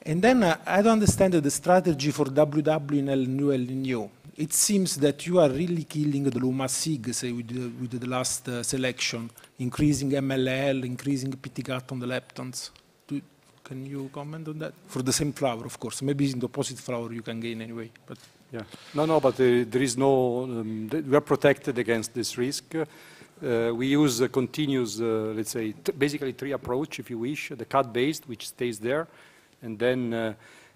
And then I don't understand the strategy for WW in El Niño. It seems that you are really killing the low mass Higgs with the last selection, increasing MLL, increasing PT cut on the leptons. Can you comment on that? For the same flower, of course. Maybe in the opposite flower you can gain anyway. But yeah. No, but there is no, we are protected against this risk. We use a continuous, let's say, basically 3 approach, if you wish, the cut-based, which stays there, and then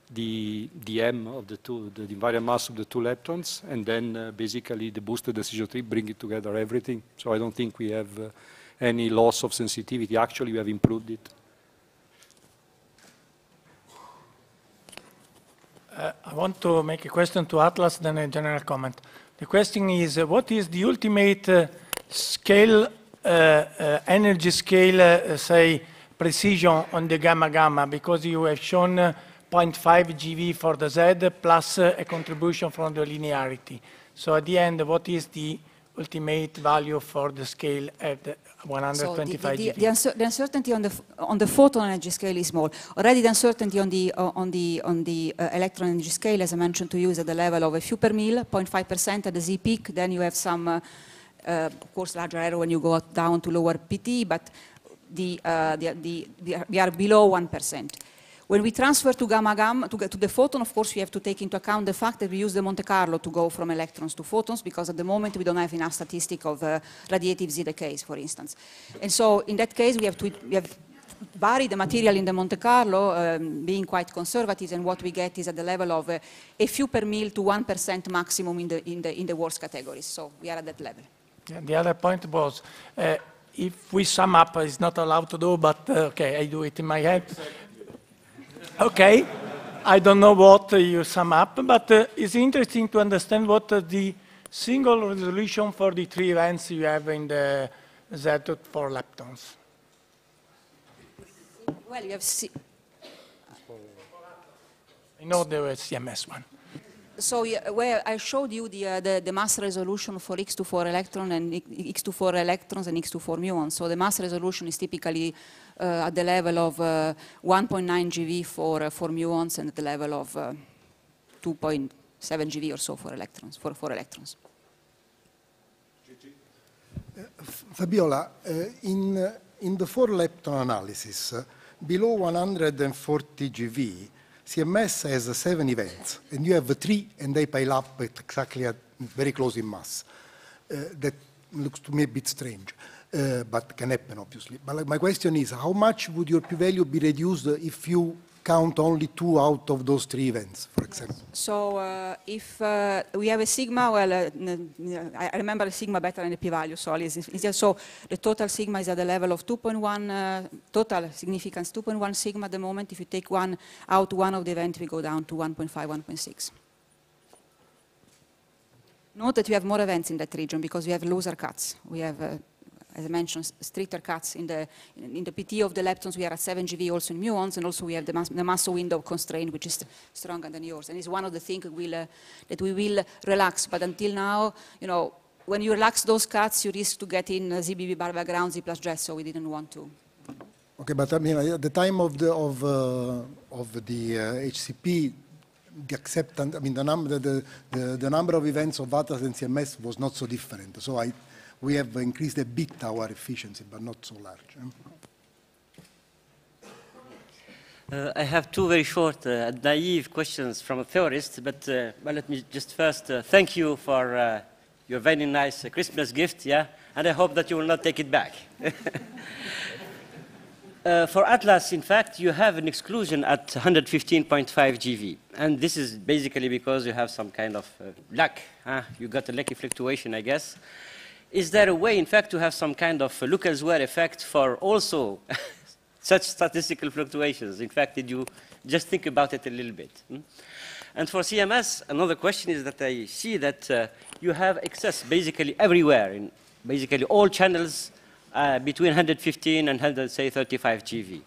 the M of the two, the invariant mass of the 2 leptons, and then basically the boosted decision tree, bring it together, everything. So I don't think we have any loss of sensitivity. Actually, we have improved it. I want to make a question to Atlas, then a general comment. The question is, what is the ultimate scale, energy scale, say, precision on the gamma-gamma? Because you have shown 0.5 GeV for the Z plus a contribution from the linearity. So at the end, what is the ultimate value for the scale at 125 GeV? The uncertainty on the photon energy scale is small. Already the uncertainty on the electron energy scale, as I mentioned to you, is at the level of a few per mil, 0.5% at the Z peak. Then you have some, of course, larger error when you go down to lower PT, but we are below 1%. When we transfer to gamma-gamma, to the photon, of course, we have to take into account the fact that we use the Monte Carlo to go from electrons to photons, because at the moment we don't have enough statistic of radiative Z decays, for instance. And so in that case, we have varied the material in the Monte Carlo, being quite conservative, and what we get is at the level of a few per mil to 1% maximum in the worst categories. So we are at that level. Yeah, the other point was, if we sum up, it's not allowed to do, but okay, I do it in my head. Okay, I don't know what you sum up, but it's interesting to understand what the single resolution for the 3 events you have in the Z for leptons. Well, you have I know the CMS one. So where I showed you the mass resolution for X24 electron and X24 electrons and X24 muons. So the mass resolution is typically at the level of 1.9 GeV for muons and at the level of 2.7 GeV or so for electrons. Fabiola, in the 4-lepton analysis, below 140 GeV, CMS has 7 events, and you have 3, and they pile up exactly very close in mass. That looks to me a bit strange, but can happen, obviously. But my question is, how much would your p-value be reduced if you count only 2 out of those 3 events, for example? So if we have a sigma, well, I remember a sigma better than a p-value, so the total sigma is at the level of 2.1, total significance 2.1 sigma at the moment. If you take one of the events, we go down to 1.5, 1.6. Note that we have more events in that region because we have looser cuts. We have as I mentioned, stricter cuts in the PT of the leptons. We are at 7 GeV also in muons, and also we have the mass window constraint, which is stronger than yours. And it's one of the things that we will relax. But until now, you know, when you relax those cuts, you risk to get in ZBB bar background, Z plus jet, so we didn't want to. Okay, but I mean, at the time of the HCP, the acceptance, I mean, the number of events of Atlas and CMS was not so different. So we have increased a bit our efficiency, but not so large. I have 2 very short, naive questions from a theorist, but well, let me just first thank you for your very nice Christmas gift, yeah, and I hope that you will not take it back. For Atlas, in fact, you have an exclusion at 115.5 GeV, and this is basically because you have some kind of luck. You got a lucky fluctuation, I guess. Is there a way, in fact, to have some kind of look elsewhere effect for also such statistical fluctuations? In fact, did you just think about it a little bit? And for CMS, another question is that I see that you have excess basically everywhere, in basically all channels between 115 and 135 GeV.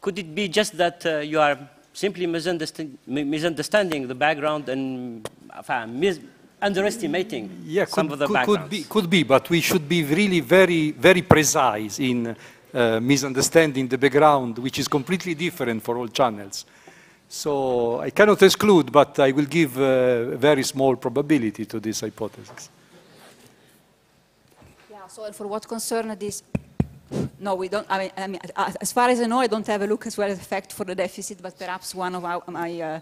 Could it be just that you are simply misunderstanding the background and underestimating some of the backgrounds? Could be, but we should be really very, very precise in misunderstanding the background, which is completely different for all channels. So I cannot exclude, but I will give a very small probability to this hypothesis. Yeah, so for what concerns this, no, we don't. I mean, as far as I know, I don't have a look as well as effect for the deficit, but perhaps one of my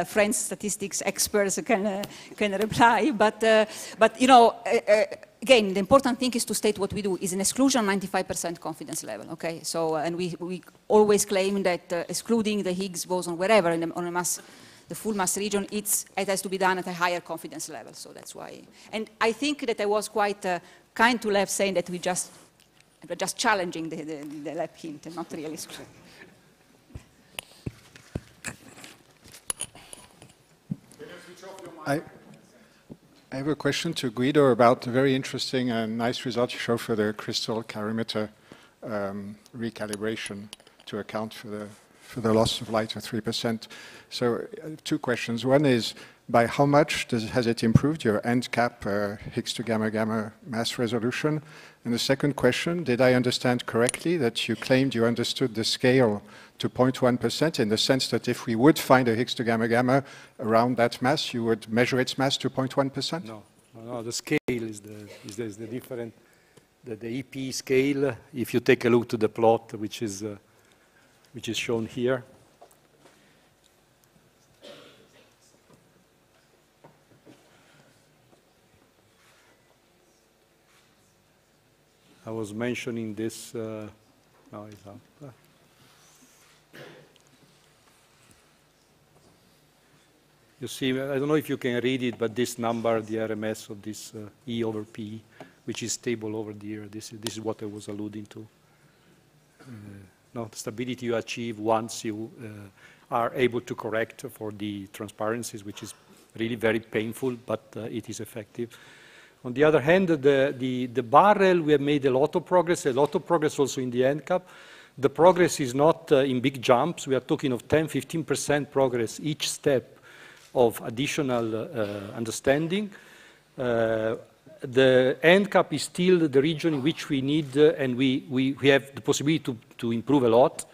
friends, statistics experts, can reply. But you know, again, the important thing is to state what we do is an exclusion 95% confidence level. Okay, so and we always claim that excluding the Higgs boson wherever on a mass, the full mass region, it has to be done at a higher confidence level. So that's why. And I think that I was quite kind to Lev, saying that we just challenging the lab hint and not really screwing. I have a question to Guido about the very interesting and nice result you show for the crystal calorimeter recalibration to account for the loss of light of 3%. So 2 questions. One is, by how much has it improved your end cap Higgs to gamma gamma mass resolution? And the second question, did I understand correctly that you claimed you understood the scale to 0.1% in the sense that if we would find a Higgs to gamma gamma around that mass, you would measure its mass to 0.1%? No, the scale is the different, the EP scale. If you take a look to the plot, which is shown here. I was mentioning this, now it's up. You see, I don't know if you can read it, but this number, the RMS of this E over P, which is stable over here, this is what I was alluding to. The stability you achieve once you are able to correct for the transparencies, which is really very painful, but it is effective. On the other hand, the barrel, we have made a lot of progress also in the end cap. the progress is not in big jumps. We are talking of 10–15% progress each step of additional understanding. The end cap is still the region in which we need, and we have the possibility to improve a lot.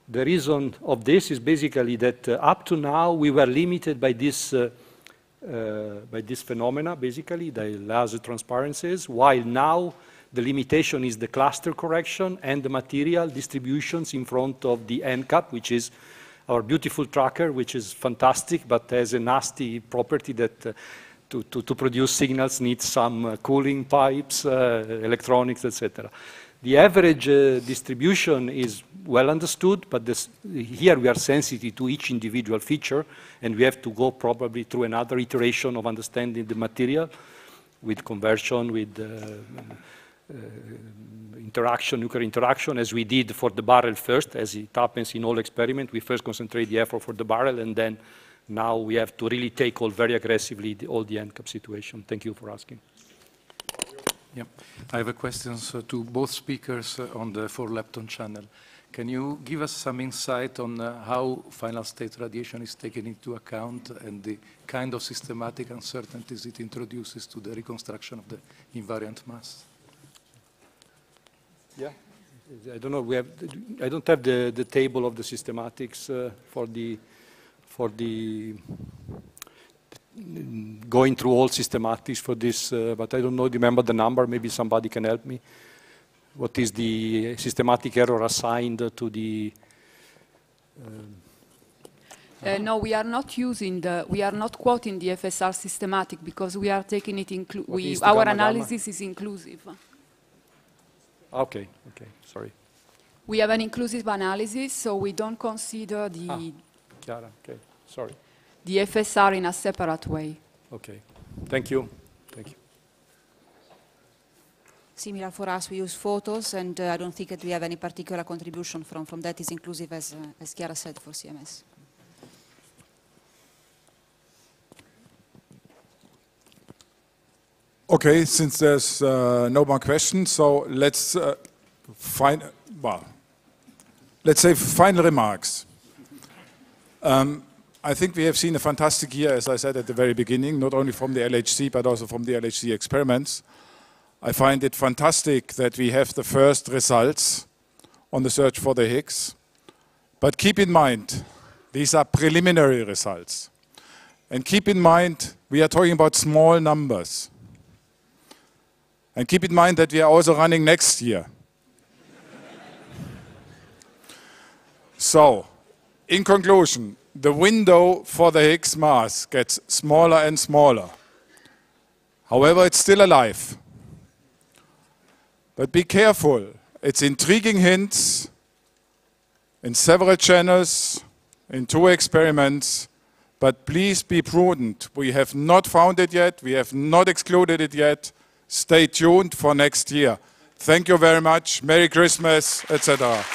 The reason of this is basically that up to now we were limited by this phenomena, basically, the laser transparencies, while now the limitation is the cluster correction and the material distributions in front of the end cap, which is our beautiful tracker, which is fantastic, but has a nasty property that to produce signals needs some cooling pipes, electronics, etc. The average distribution is well understood, but here we are sensitive to each individual feature, and we have to go probably through another iteration of understanding the material with conversion, with interaction, nuclear interaction, as we did for the barrel first, as it happens in all experiments. We first concentrate the effort for the barrel, and then now we have to really tackle very aggressively all the end cap situation. Thank you for asking. Yeah. I have a question to both speakers on the 4-lepton channel. Can you give us some insight on how final state radiation is taken into account and the kind of systematic uncertainties it introduces to the reconstruction of the invariant mass? Yeah, I don't know. I don't have the table of the systematics for the going through all systematics for this, but I don't know. Remember the number? Maybe somebody can help me. What is the systematic error assigned to the? No, we are not using we are not quoting the FSR systematic because we are taking it our analysis is inclusive. Okay, sorry. We have an inclusive analysis, so we don't consider the Chiara, okay, sorry. The FSR in a separate way. Okay, thank you. Similar for us, we use photos, and I don't think that we have any particular contribution from that. Is inclusive, as Chiara said, for CMS. Okay, since there's no more questions, so let's say final remarks. I think we have seen a fantastic year, as I said at the very beginning, not only from the LHC, but also from the LHC experiments. I find it fantastic that we have the first results on the search for the Higgs. But keep in mind, these are preliminary results. And keep in mind, we are talking about small numbers. And keep in mind that we are also running next year. So, in conclusion, the window for the Higgs mass gets smaller and smaller. However, it's still alive. But be careful. It's intriguing hints in several channels, in 2 experiments, but please be prudent. We have not found it yet. We have not excluded it yet. Stay tuned for next year. Thank you very much. Merry Christmas, etc.